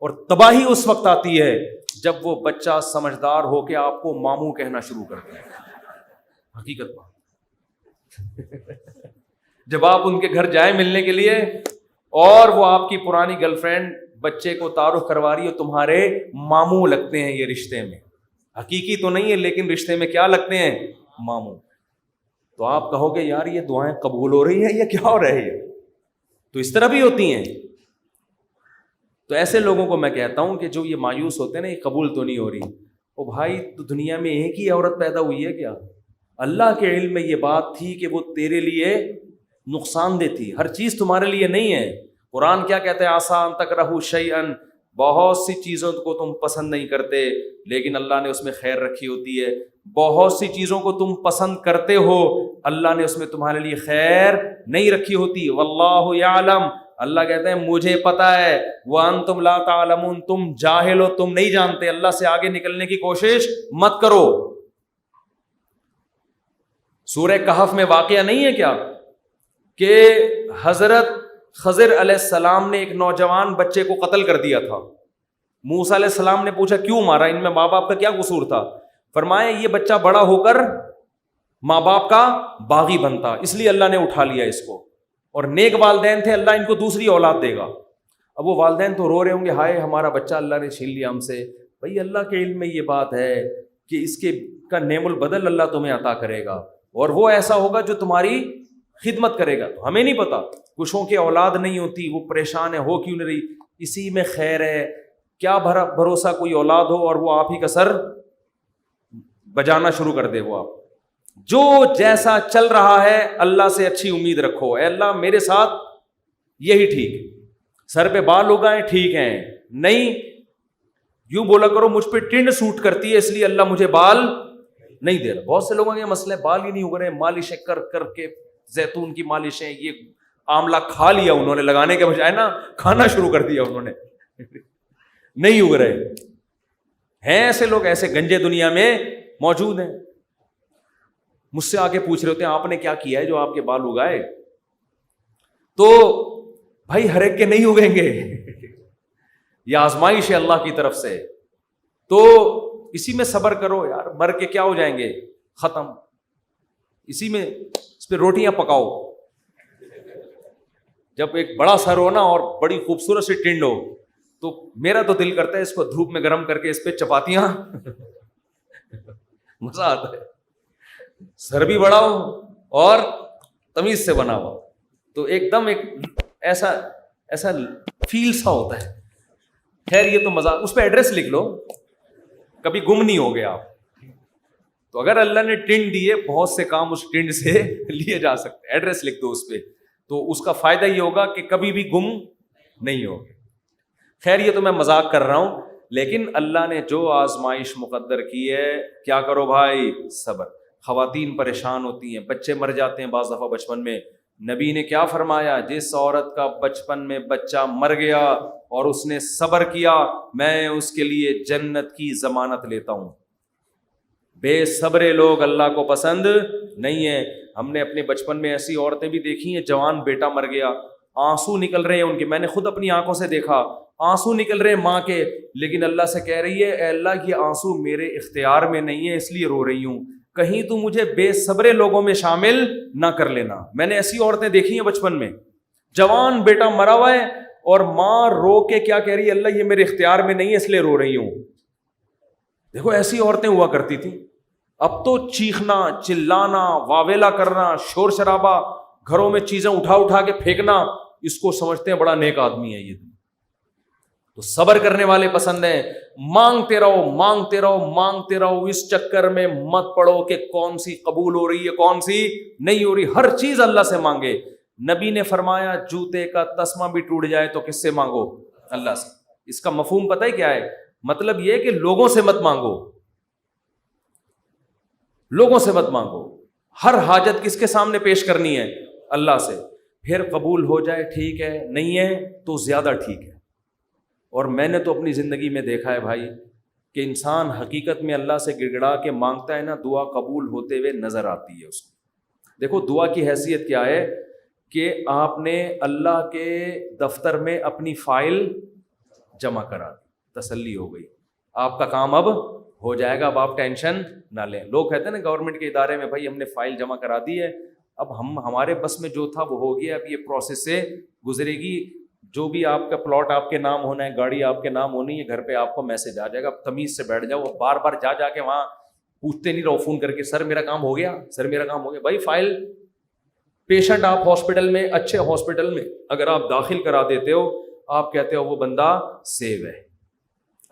Speaker 1: اور تباہی اس وقت آتی ہے جب وہ بچہ سمجھدار ہو کے آپ کو ماموں کہنا شروع کرتا ہے۔ حقیقت بات جب آپ ان کے گھر جائیں ملنے کے لیے اور وہ آپ کی پرانی گرل فرینڈ بچے کو تعارف کروا رہی ہے، تمہارے ماموں لگتے ہیں یہ رشتے میں، حقیقی تو نہیں ہے لیکن رشتے میں کیا لگتے ہیں؟ ماموں۔ تو آپ کہو گے یار یہ دعائیں قبول ہو رہی ہیں یا کیا ہو رہی ہے؟ تو اس طرح بھی ہوتی ہیں۔ تو ایسے لوگوں کو میں کہتا ہوں کہ جو یہ مایوس ہوتے ہیں نا یہ قبول تو نہیں ہو رہی، او بھائی تو دنیا میں ایک ہی عورت پیدا ہوئی ہے کیا؟ اللہ کے علم میں یہ بات تھی کہ وہ تیرے لیے نقصان دہ تھی، ہر چیز تمہارے لیے نہیں ہے۔ قرآن کیا کہتے ہیں؟ آسان تکرہوا شیئا، بہت سی چیزوں کو تم پسند نہیں کرتے لیکن اللہ نے اس میں خیر رکھی ہوتی ہے، بہت سی چیزوں کو تم پسند کرتے ہو اللہ نے اس میں تمہارے لیے خیر نہیں رکھی ہوتی۔ واللہ یعلم، اللہ کہتے ہیں مجھے پتہ ہے، وانتم لا تعلمون، تم جاہل ہو، تم نہیں جانتے۔ اللہ سے آگے نکلنے کی کوشش مت کرو۔ سورہ کہف میں واقعہ نہیں ہے کیا کہ حضرت خضر علیہ السلام نے ایک نوجوان بچے کو قتل کر دیا تھا، موسیٰ علیہ السلام نے پوچھا کیوں مارا, ان میں ماں باپ کا کیا قصور تھا؟ فرمایا یہ بچہ بڑا ہو کر ماں باپ کا باغی بنتا, اس لیے اللہ نے اٹھا لیا اس کو, اور نیک والدین تھے, اللہ ان کو دوسری اولاد دے گا. اب وہ والدین تو رو رہے ہوں گے ہائے ہمارا بچہ اللہ نے چھین لیا ہم سے. بھائی اللہ کے علم میں یہ بات ہے کہ اس کے کا نعم البدل اللہ تمہیں عطا کرے گا, اور وہ ایسا ہوگا جو تمہاری خدمت کرے گا. تو ہمیں نہیں پتا, کچھوں کے اولاد نہیں ہوتی, وہ پریشان ہے ہو کیوں نہیں رہی, اسی میں خیر ہے. کیا بھروسہ کوئی اولاد ہو اور وہ آپ ہی کا سر بجانا شروع کر دے. وہ آپ جو جیسا چل رہا ہے اللہ سے اچھی امید رکھو, اے اللہ میرے ساتھ یہی ٹھیک, سر پہ بال اگائیں ٹھیک ہیں, نہیں یوں بولا کرو مجھ پہ ٹنڈ سوٹ کرتی ہے اس لیے اللہ مجھے بال نہیں دے رہا. بہت سے لوگوں کے مسئلہ ہے بال ہی نہیں اگ رہے, مالشیں کر کر کے, زیتون کی مالشیں, یہ آملہ کھا لیا انہوں نے, لگانے کے بجائے نا کھانا شروع کر دیا انہوں نے, نہیں اگ رہے ہیں. ایسے لوگ ایسے گنجے دنیا میں موجود ہیں. مجھ سے آگے پوچھ رہے ہوتے ہیں آپ نے کیا کیا ہے جو آپ کے بال اگائے؟ تو بھائی ہر ایک کے نہیں اگیں گے, یہ آزمائش ہے اللہ کی طرف سے, تو اسی میں صبر کرو یار. مر کے کیا ہو جائیں گے, ختم. اسی میں اس پہ روٹیاں پکاؤ. جب ایک بڑا سر ہو نا اور بڑی خوبصورت سی ٹنڈ ہو تو میرا تو دل کرتا ہے اس کو دھوپ میں گرم کر کے اس پہ چپاتیاں مزہ آتا ہے. سر بھی بڑا ہو اور تمیز سے بنا ہوا تو ایک دم ایک ایسا فیل سا ہوتا ہے. خیر یہ تو مزہ, اس پہ ایڈریس لکھ لو, کبھی گم نہیں ہو گیا آپ. تو اگر اللہ نے ٹنڈ دی ہے بہت سے کام اس ٹنڈ سے لیے جا سکتے, ایڈریس لکھ دو اس پہ, تو اس کا فائدہ یہ ہوگا کہ کبھی بھی گم نہیں ہوگے. خیر یہ تو میں مذاق کر رہا ہوں, لیکن اللہ نے جو آزمائش مقدر کی ہے کیا کرو بھائی, صبر. خواتین پریشان ہوتی ہیں, بچے مر جاتے ہیں بعض دفعہ بچپن میں. نبی نے کیا فرمایا, جس عورت کا بچپن میں بچہ مر گیا اور اس نے صبر کیا میں اس کے لیے جنت کی ضمانت لیتا ہوں. بے صبرے لوگ اللہ کو پسند نہیں ہے. ہم نے اپنے بچپن میں ایسی عورتیں بھی دیکھی ہیں, جوان بیٹا مر گیا, آنسو نکل رہے ہیں ان کے, میں نے خود اپنی آنکھوں سے دیکھا, آنسو نکل رہے ہیں ماں کے, لیکن اللہ سے کہہ رہی ہے اے اللہ یہ آنسو میرے اختیار میں نہیں ہے اس لیے رو رہی ہوں, کہیں تو مجھے بے صبرے لوگوں میں شامل نہ کر لینا. میں نے ایسی عورتیں دیکھی ہیں بچپن میں, جوان بیٹا مرا ہوا ہے اور ماں رو کے کیا کہہ رہی ہے, اللہ یہ میرے اختیار میں نہیں ہے اس لیے رو رہی ہوں. دیکھو ایسی عورتیں ہوا کرتی تھیں. اب تو چیخنا, چلانا, واویلا کرنا, شور شرابہ, گھروں میں چیزیں اٹھا اٹھا کے پھینکنا, اس کو سمجھتے ہیں بڑا نیک آدمی ہے یہ. تو صبر کرنے والے پسند ہیں. مانگتے رہو مانگتے رہو مانگتے رہو, اس چکر میں مت پڑو کہ کون سی قبول ہو رہی ہے کون سی نہیں ہو رہی, ہر چیز اللہ سے مانگے. نبی نے فرمایا جوتے کا تسمہ بھی ٹوٹ جائے تو کس سے مانگو, اللہ سے. اس کا مفہوم پتہ ہے کیا ہے, مطلب یہ کہ لوگوں سے مت مانگو, لوگوں سے مت مانگو. ہر حاجت کس کے سامنے پیش کرنی ہے, اللہ سے. پھر قبول ہو جائے ٹھیک ہے, نہیں ہے تو زیادہ ٹھیک ہے. اور میں نے تو اپنی زندگی میں دیکھا ہے بھائی کہ انسان حقیقت میں اللہ سے گڑ گڑا کے مانگتا ہے نا, دعا قبول ہوتے ہوئے نظر آتی ہے اس کو. دیکھو دعا کی حیثیت کیا ہے کہ آپ نے اللہ کے دفتر میں اپنی فائل جمع کرا دی, تسلی ہو گئی, آپ کا کام اب ہو جائے گا, اب آپ ٹینشن نہ لیں. لوگ کہتے ہیں نا گورنمنٹ کے ادارے میں بھائی ہم نے فائل جمع کرا دی ہے, اب ہمارے بس میں جو تھا وہ ہو گیا, اب یہ پروسیس سے گزرے گی, جو بھی آپ کا پلاٹ آپ کے نام ہونا ہے, گاڑی آپ کے نام ہونی ہے, گھر پہ آپ کو میسج آ جائے گا. اب تمیز سے بیٹھ جاؤ, بار بار جا کے وہاں پوچھتے نہیں رہو فون کر کے سر میرا کام ہو گیا, سر میرا کام ہو گیا. بھائی فائل, پیشنٹ آپ ہاسپٹل میں, اچھے ہاسپٹل میں اگر آپ داخل کرا دیتے ہو, آپ کہتے ہو وہ بندہ سیو ہے,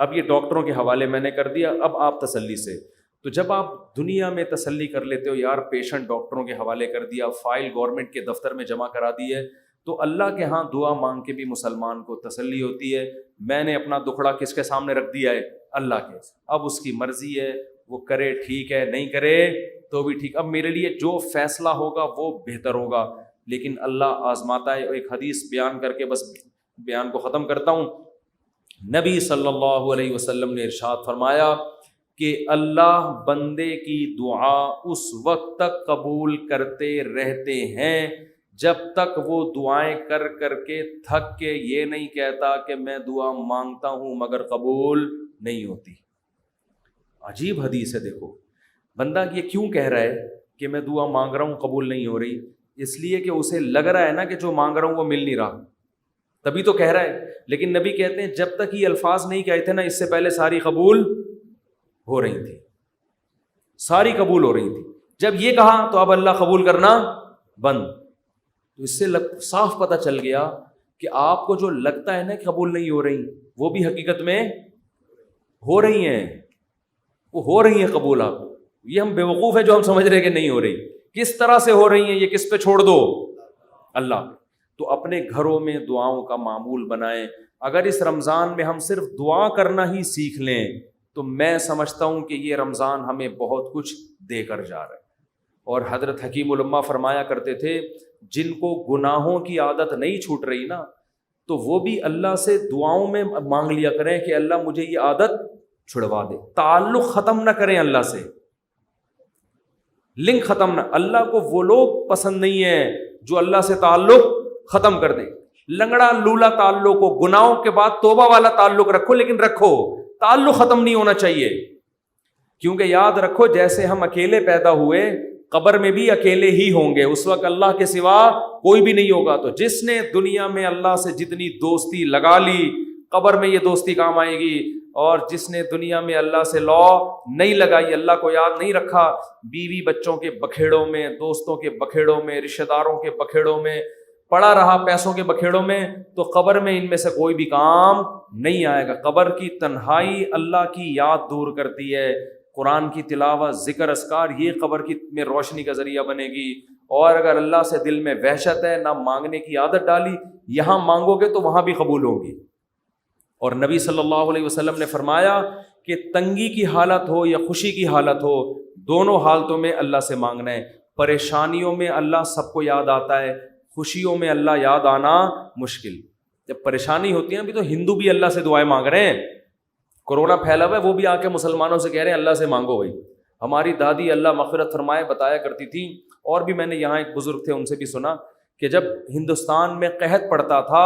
Speaker 1: اب یہ ڈاکٹروں کے حوالے میں نے کر دیا, اب آپ تسلی سے. تو جب آپ دنیا میں تسلی کر لیتے ہو یار پیشنٹ ڈاکٹروں کے حوالے کر دیا, فائل گورنمنٹ کے دفتر میں جمع کرا دی ہے, تو اللہ کے ہاں دعا مانگ کے بھی مسلمان کو تسلی ہوتی ہے. میں نے اپنا دکھڑا کس کے سامنے رکھ دیا ہے, اللہ کے. اب اس کی مرضی ہے, وہ کرے ٹھیک ہے, نہیں کرے تو بھی ٹھیک. اب میرے لیے جو فیصلہ ہوگا وہ بہتر ہوگا, لیکن اللہ آزماتا ہے. ایک حدیث بیان کر کے بس بیان کو ختم کرتا ہوں. نبی صلی اللہ علیہ وسلم نے ارشاد فرمایا کہ اللہ بندے کی دعا اس وقت تک قبول کرتے رہتے ہیں جب تک وہ دعائیں کر کر کے تھک کے یہ نہیں کہتا کہ میں دعا مانگتا ہوں مگر قبول نہیں ہوتی. عجیب حدیث ہے. دیکھو بندہ یہ کیوں کہہ رہا ہے کہ میں دعا مانگ رہا ہوں قبول نہیں ہو رہی؟ اس لیے کہ اسے لگ رہا ہے نا کہ جو مانگ رہا ہوں وہ مل نہیں رہا, تبھی تو کہہ رہا ہے. لیکن نبی کہتے ہیں جب تک یہ الفاظ نہیں کہے تھے نا, اس سے پہلے ساری قبول ہو رہی تھی, ساری قبول ہو رہی تھی. جب یہ کہا تو اب اللہ قبول کرنا بند. تو اس سے صاف پتہ چل گیا کہ آپ کو جو لگتا ہے نا کہ قبول نہیں ہو رہی, وہ بھی حقیقت میں ہو رہی ہیں, وہ ہو رہی ہیں قبول. آپ یہ ہم بیوقوف ہیں جو ہم سمجھ رہے کہ نہیں ہو رہی. کس طرح سے ہو رہی ہیں, یہ کس پہ چھوڑ دو, اللہ. تو اپنے گھروں میں دعاؤں کا معمول بنائیں. اگر اس رمضان میں ہم صرف دعا کرنا ہی سیکھ لیں تو میں سمجھتا ہوں کہ یہ رمضان ہمیں بہت کچھ دے کر جا رہا ہے. اور حضرت حکیم الامہ فرمایا کرتے تھے جن کو گناہوں کی عادت نہیں چھوٹ رہی نا, تو وہ بھی اللہ سے دعاؤں میں مانگ لیا کریں کہ اللہ مجھے یہ عادت چھڑوا دے. تعلق ختم نہ کریں اللہ سے, لنک ختم نہ. اللہ کو وہ لوگ پسند نہیں ہیں جو اللہ سے تعلق ختم کر دیں. لنگڑا لولا تعلق ہو, گناہوں کے بعد توبہ والا تعلق رکھو, لیکن رکھو, تعلق ختم نہیں ہونا چاہیے. کیونکہ یاد رکھو جیسے ہم اکیلے پیدا ہوئے قبر میں بھی اکیلے ہی ہوں گے, اس وقت اللہ کے سوا کوئی بھی نہیں ہوگا. تو جس نے دنیا میں اللہ سے جتنی دوستی لگا لی قبر میں یہ دوستی کام آئے گی, اور جس نے دنیا میں اللہ سے لا نہیں لگائی, اللہ کو یاد نہیں رکھا, بیوی بچوں کے بکھیڑوں میں, دوستوں کے بکھیڑوں میں, رشتہ داروں کے بکھیڑوں میں پڑا رہا, پیسوں کے بکھیڑوں میں, تو قبر میں ان میں سے کوئی بھی کام نہیں آئے گا. قبر کی تنہائی اللہ کی یاد دور کرتی ہے. قرآن کی تلاوت, ذکر, اذکار, یہ قبر کی میں روشنی کا ذریعہ بنے گی. اور اگر اللہ سے دل میں وحشت ہے, نہ مانگنے کی عادت ڈالی, یہاں مانگو گے تو وہاں بھی قبول ہوگی. اور نبی صلی اللہ علیہ وسلم نے فرمایا کہ تنگی کی حالت ہو یا خوشی کی حالت ہو, دونوں حالتوں میں اللہ سے مانگنا ہے. پریشانیوں میں اللہ سب کو یاد آتا ہے, خوشیوں میں اللہ یاد آنا مشکل. جب پریشانی ہوتی ہے نا, بھی تو ہندو بھی اللہ سے دعائیں مانگ رہے ہیں. کورونا پھیلا ہوا ہے, وہ بھی آ کے مسلمانوں سے کہہ رہے ہیں اللہ سے مانگو بھائی. ہماری دادی اللہ مغفرت فرمائے بتایا کرتی تھی, اور بھی میں نے یہاں ایک بزرگ تھے ان سے بھی سنا, کہ جب ہندوستان میں قحط پڑتا تھا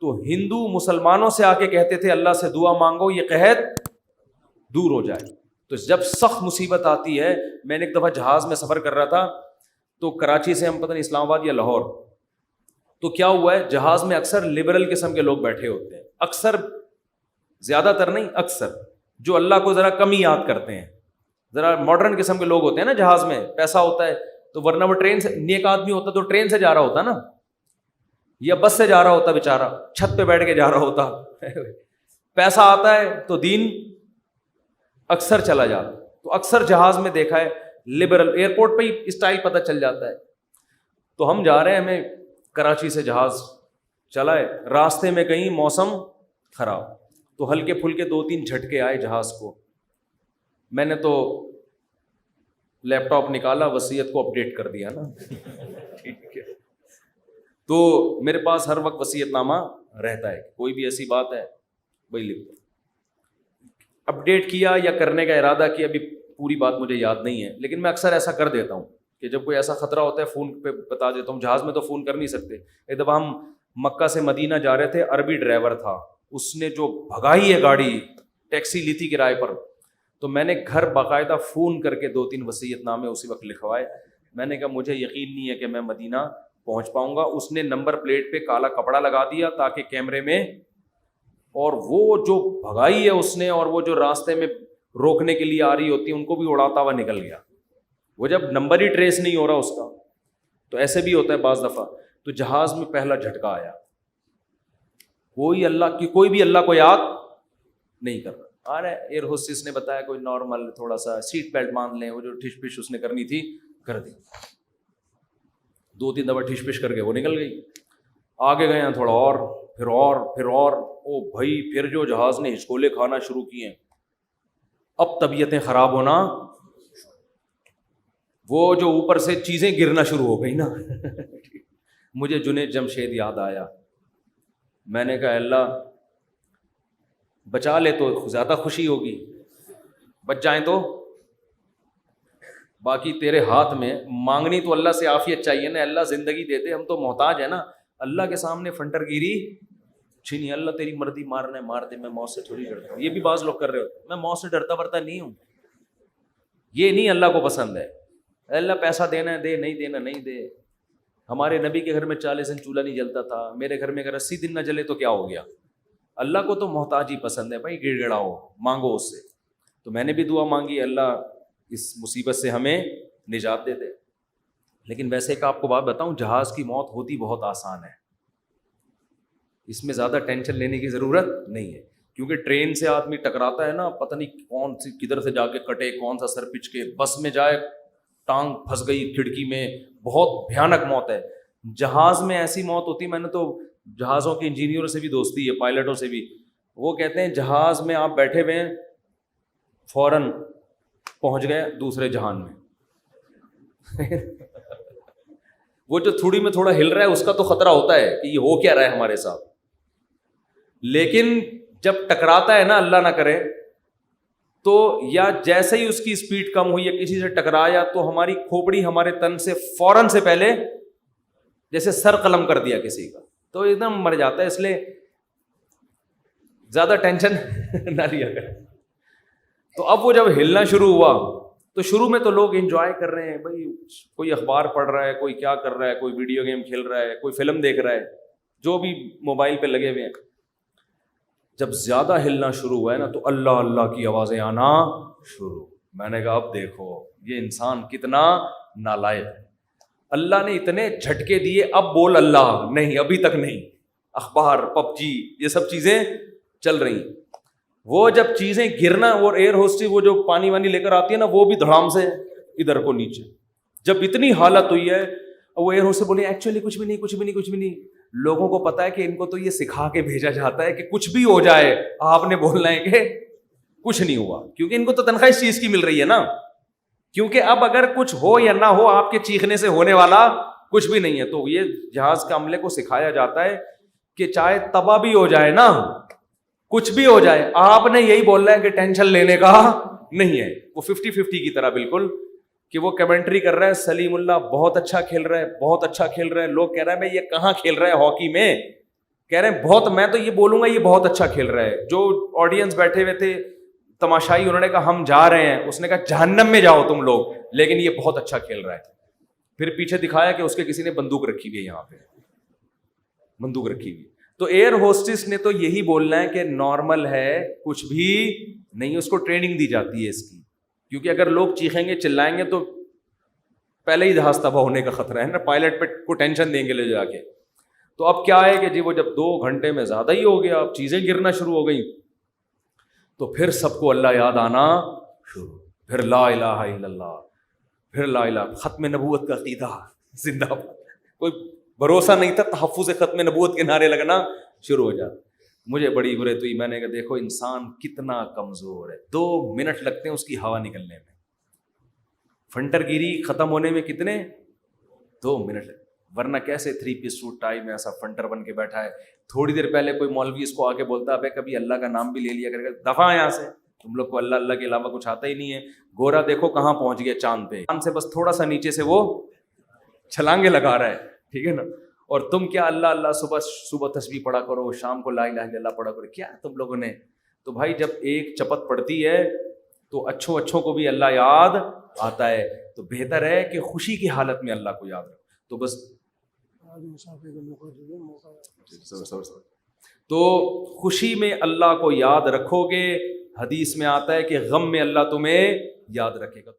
Speaker 1: تو ہندو مسلمانوں سے آ کے کہتے تھے اللہ سے دعا مانگو یہ قحط دور ہو جائے. تو جب سخت مصیبت آتی ہے, میں نے ایک دفعہ جہاز میں سفر کر رہا تھا, تو کراچی سے ہم پتہ نہیں اسلام آباد یا لاہور, تو کیا ہوا ہے جہاز میں اکثر لبرل قسم کے لوگ بیٹھے ہوتے ہیں, اکثر, زیادہ تر نہیں, اکثر جو اللہ کو ذرا کم ہی یاد کرتے ہیں, ذرا ماڈرن قسم کے لوگ ہوتے ہیں نا. جہاز میں پیسہ ہوتا ہے تو ورنہ وہ ٹرین سے, نیک آدمی ہوتا تو ٹرین سے جا رہا ہوتا نا, یا بس سے جا رہا ہوتا بیچارہ, چھت پہ بیٹھ کے جا رہا ہوتا. پیسہ آتا ہے تو دین اکثر چلا جاتا. تو اکثر جہاز میں دیکھا ہے لبرل, ایئرپورٹ پہ ہی اسٹائل پتہ چل جاتا ہے. تو ہم جا رہے ہیں, ہمیں کراچی سے جہاز چلا ہے, راستے میں کہیں موسم خراب, تو ہلکے پھلکے 2-3 جھٹکے آئے جہاز کو. میں نے تو لیپ ٹاپ نکالا, وصیت کو اپڈیٹ کر دیا نا. ٹھیک ہے, تو میرے پاس ہر وقت وصیت نامہ رہتا ہے, کوئی بھی ایسی بات ہے وہی لکھ دو. اپڈیٹ کیا یا کرنے کا ارادہ کیا, ابھی پوری بات مجھے یاد نہیں ہے, لیکن میں اکثر ایسا کر دیتا ہوں کہ جب کوئی ایسا خطرہ ہوتا ہے فون پہ بتا دیتا ہوں. جہاز میں تو فون کر نہیں سکتے. ایک دفعہ ہم مکہ سے مدینہ جا رہے تھے, عربی ڈرائیور تھا, اس نے جو بھگائی ہے گاڑی, ٹیکسی لی تھی کرائے پر, تو میں نے گھر باقاعدہ فون کر کے 2-3 وصیت نامے اسی وقت لکھوائے. میں نے کہا مجھے یقین نہیں ہے کہ میں مدینہ پہنچ پاؤں گا. اس نے نمبر پلیٹ پہ کالا کپڑا لگا دیا تاکہ کیمرے میں, اور وہ جو بھگائی ہے اس نے, اور وہ جو راستے میں روکنے کے لیے آ رہی ہوتی ہے ان کو بھی اڑاتا ہوا نکل گیا. وہ جب نمبر ہی ٹریس نہیں ہو رہا اس کا, تو ایسے بھی ہوتا ہے بعض دفعہ. تو جہاز میں پہلا جھٹکا آیا, کوئی بھی اللہ کو یاد نہیں کر رہا. ارے ایئر ہوسٹس نے بتایا کوئی نارمل تھوڑا سا سیٹ بیلٹ باندھ لیں, وہ جو ٹھش پش اس نے کرنی تھی کر دی. 2-3 دفعہ ٹھش پش کر کے وہ نکل گئی. آگے گئے ہیں تھوڑا اور, پھر اور, او بھائی پھر جو جہاز نے ہچکولے کھانا شروع کیے ہیں, اب طبیعتیں خراب ہونا, وہ جو اوپر سے چیزیں گرنا شروع ہو گئی نا. مجھے جنید جمشید یاد آیا. میں نے کہا اللہ بچا لے تو زیادہ خوشی ہوگی, بچ جائیں تو باقی تیرے ہاتھ میں، مانگنی تو اللہ سے عافیت چاہیے نا، اللہ زندگی دیتے، ہم تو محتاج ہیں نا. اللہ کے سامنے فنٹر گیری چھینی، اللہ تیری مرضی، مارنا ہے مار دے، میں موت سے تھوڑی ڈرتا ہوں. یہ بھی بعض لوگ کر رہے ہوتے ہیں، میں موت سے ڈرتا ورتا نہیں ہوں. یہ نہیں اللہ کو پسند ہے. اللہ پیسہ دینا ہے دے، نہیں دینا نہیں دے. ہمارے نبی کے گھر میں 40 دن چولہا نہیں جلتا تھا، میرے گھر میں اگر 80 دن نہ جلے تو کیا ہو گیا؟ اللہ کو تو محتاجی پسند ہے بھائی، گڑ گڑاؤ، مانگو اس سے. تو میں نے بھی دعا مانگی، اللہ اس مصیبت سے ہمیں نجات دے دے. لیکن ویسے ایک آپ کو بات بتاؤں، جہاز کی موت ہوتی بہت آسان ہے، اس میں زیادہ ٹینشن لینے کی ضرورت نہیں ہے. کیونکہ ٹرین سے آدمی ٹکراتا ہے نا، پتہ نہیں کون سی کدھر سے جا کے کٹے، کون سا سر پچ کے، بس میں جائے ٹانگ پھنس گئی کھڑکی میں، بہت بھیانک موت ہے. جہاز میں ایسی موت ہوتی، میں نے تو جہازوں کے انجینئروں سے بھی دوستی ہے، پائلٹوں سے بھی، وہ کہتے ہیں جہاز میں آپ بیٹھے ہوئے ہیں، فوراً پہنچ گئے دوسرے جہان میں. وہ جو تھوڑی میں تھوڑا ہل رہا ہے اس کا تو خطرہ ہوتا ہے کہ یہ ہو کیا رہا ہے ہمارے ساتھ، لیکن جب ٹکراتا ہے نا، اللہ نہ کرے، تو یا جیسے ہی اس کی اسپیڈ کم ہوئی یا کسی سے ٹکرایا تو ہماری کھوپڑی ہمارے تن سے فوراً سے پہلے جیسے سر قلم کر دیا کسی کا، تو ایک دم مر جاتا ہے. اس لیے زیادہ ٹینشن نہ لیا کریں. تو اب وہ جب ہلنا شروع ہوا تو شروع میں تو لوگ انجوائے کر رہے ہیں بھائی، کوئی اخبار پڑھ رہا ہے، کوئی کیا کر رہا ہے، کوئی ویڈیو گیم کھیل رہا ہے، کوئی فلم دیکھ رہا ہے، جو بھی موبائل پہ لگے ہوئے ہیں. جب زیادہ ہلنا شروع ہوا ہے نا تو اللہ اللہ کی آوازیں آنا شروع. میں نے کہا اب دیکھو یہ انسان کتنا نالائق ہے. اللہ نے اتنے جھٹکے دیے، اب بول اللہ نہیں، ابھی تک نہیں. اخبار، پب جی، یہ سب چیزیں چل رہی ہیں. وہ جب چیزیں گرنا، اور ایئر ہوسٹس وہ جو پانی وانی لے کر آتی ہے نا، وہ بھی دھڑام سے ادھر کو نیچے. جب اتنی حالت ہوئی ہے، وہ ایئر ہوسٹس بولے ایکچولی کچھ بھی نہیں، کچھ بھی نہیں، کچھ بھی نہیں. لوگوں کو پتا ہے کہ ان کو تو یہ سکھا کے بھیجا جاتا ہے کہ کچھ بھی ہو جائے آپ نے بولنا ہے کہ کچھ نہیں ہوا، کیونکہ ان کو تو تنخواہ اس چیز کی مل رہی ہے نا. کیونکہ اب اگر کچھ ہو یا نہ ہو، آپ کے چیخنے سے ہونے والا کچھ بھی نہیں ہے. تو یہ جہاز کے عملے کو سکھایا جاتا ہے کہ چاہے تباہ بھی ہو جائے نا، کچھ بھی ہو جائے، آپ نے یہی بولنا ہے کہ ٹینشن لینے کا نہیں ہے. وہ 50-50 کی طرح بالکل، کہ وہ کمنٹری کر رہا ہے، سلیم اللہ بہت اچھا کھیل رہا ہے، بہت اچھا کھیل رہا ہے. لوگ کہہ رہے ہیں میں یہ کہاں کھیل رہا ہے ہاکی میں، کہہ رہے ہیں بہت، میں تو یہ بولوں گا یہ بہت اچھا کھیل رہا ہے. جو آڈینس بیٹھے ہوئے تھے تماشائی، انہوں نے کہا ہم جا رہے ہیں، اس نے کہا جہنم میں جاؤ تم لوگ، لیکن یہ بہت اچھا کھیل رہا ہے. پھر پیچھے دکھایا کہ اس کے کسی نے بندوق رکھی ہوئی ہے، یہاں پہ بندوق رکھی ہوئی. تو ایئر ہوسٹس نے تو یہی بولنا ہے کہ نارمل ہے، کچھ بھی نہیں. اس کو ٹریننگ دی جاتی ہے اس کی، کیونکہ اگر لوگ چیخیں گے چلائیں گے تو پہلے ہی جہاز تباہ ہونے کا خطرہ ہے نا، پائلٹ پہ کو ٹینشن دیں گے لے جا کے. تو اب کیا ہے کہ جی وہ جب 2 گھنٹے میں زیادہ ہی ہو گیا، اب چیزیں گرنا شروع ہو گئیں، تو پھر سب کو اللہ یاد آنا شروع. پھر لا الہ الا اللہ، پھر لا الہ، ختم نبوت کا عقیدہ زندہ باد. کوئی بھروسہ نہیں تھا، تحفظ ختم نبوت کے نعرے لگنا شروع ہو جاتا. مجھے بڑی برے تو میں نے کہا دیکھو انسان کتنا کمزور ہے، 2 منٹ لگتے ہیں اس کی ہوا نکلنے میں. فنٹر گیری ختم ہونے میں کتنے؟ 2 منٹ. ورنہ کیسے 3 پیس سوٹ ٹائی میں ایسا فنٹر بن کے بیٹھا ہے. تھوڑی دیر پہلے کوئی مولوی اس کو آ کے بولتا ہے کبھی اللہ کا نام بھی لے لیا کرے گا، دفعہ یہاں سے، تم لوگ کو اللہ اللہ کے علاوہ کچھ آتا ہی نہیں ہے. گورا دیکھو کہاں پہنچ گیا، چاند پہ، چاند سے بس تھوڑا سا نیچے سے وہ چھلانگے لگا رہا ہے، ٹھیک ہے نا. اور تم کیا اللہ اللہ صبح تسبیح پڑھا کرو، شام کو لا الہ الا اللہ پڑھا کرو، کیا تم لوگوں نے. تو بھائی جب ایک چپت پڑتی ہے تو اچھوں کو بھی اللہ یاد آتا ہے. تو بہتر ہے کہ خوشی کی حالت میں اللہ کو یاد رکھو. تو بس تو خوشی میں اللہ کو یاد رکھو گے. حدیث میں آتا ہے کہ غم میں اللہ تمہیں یاد رکھے گا.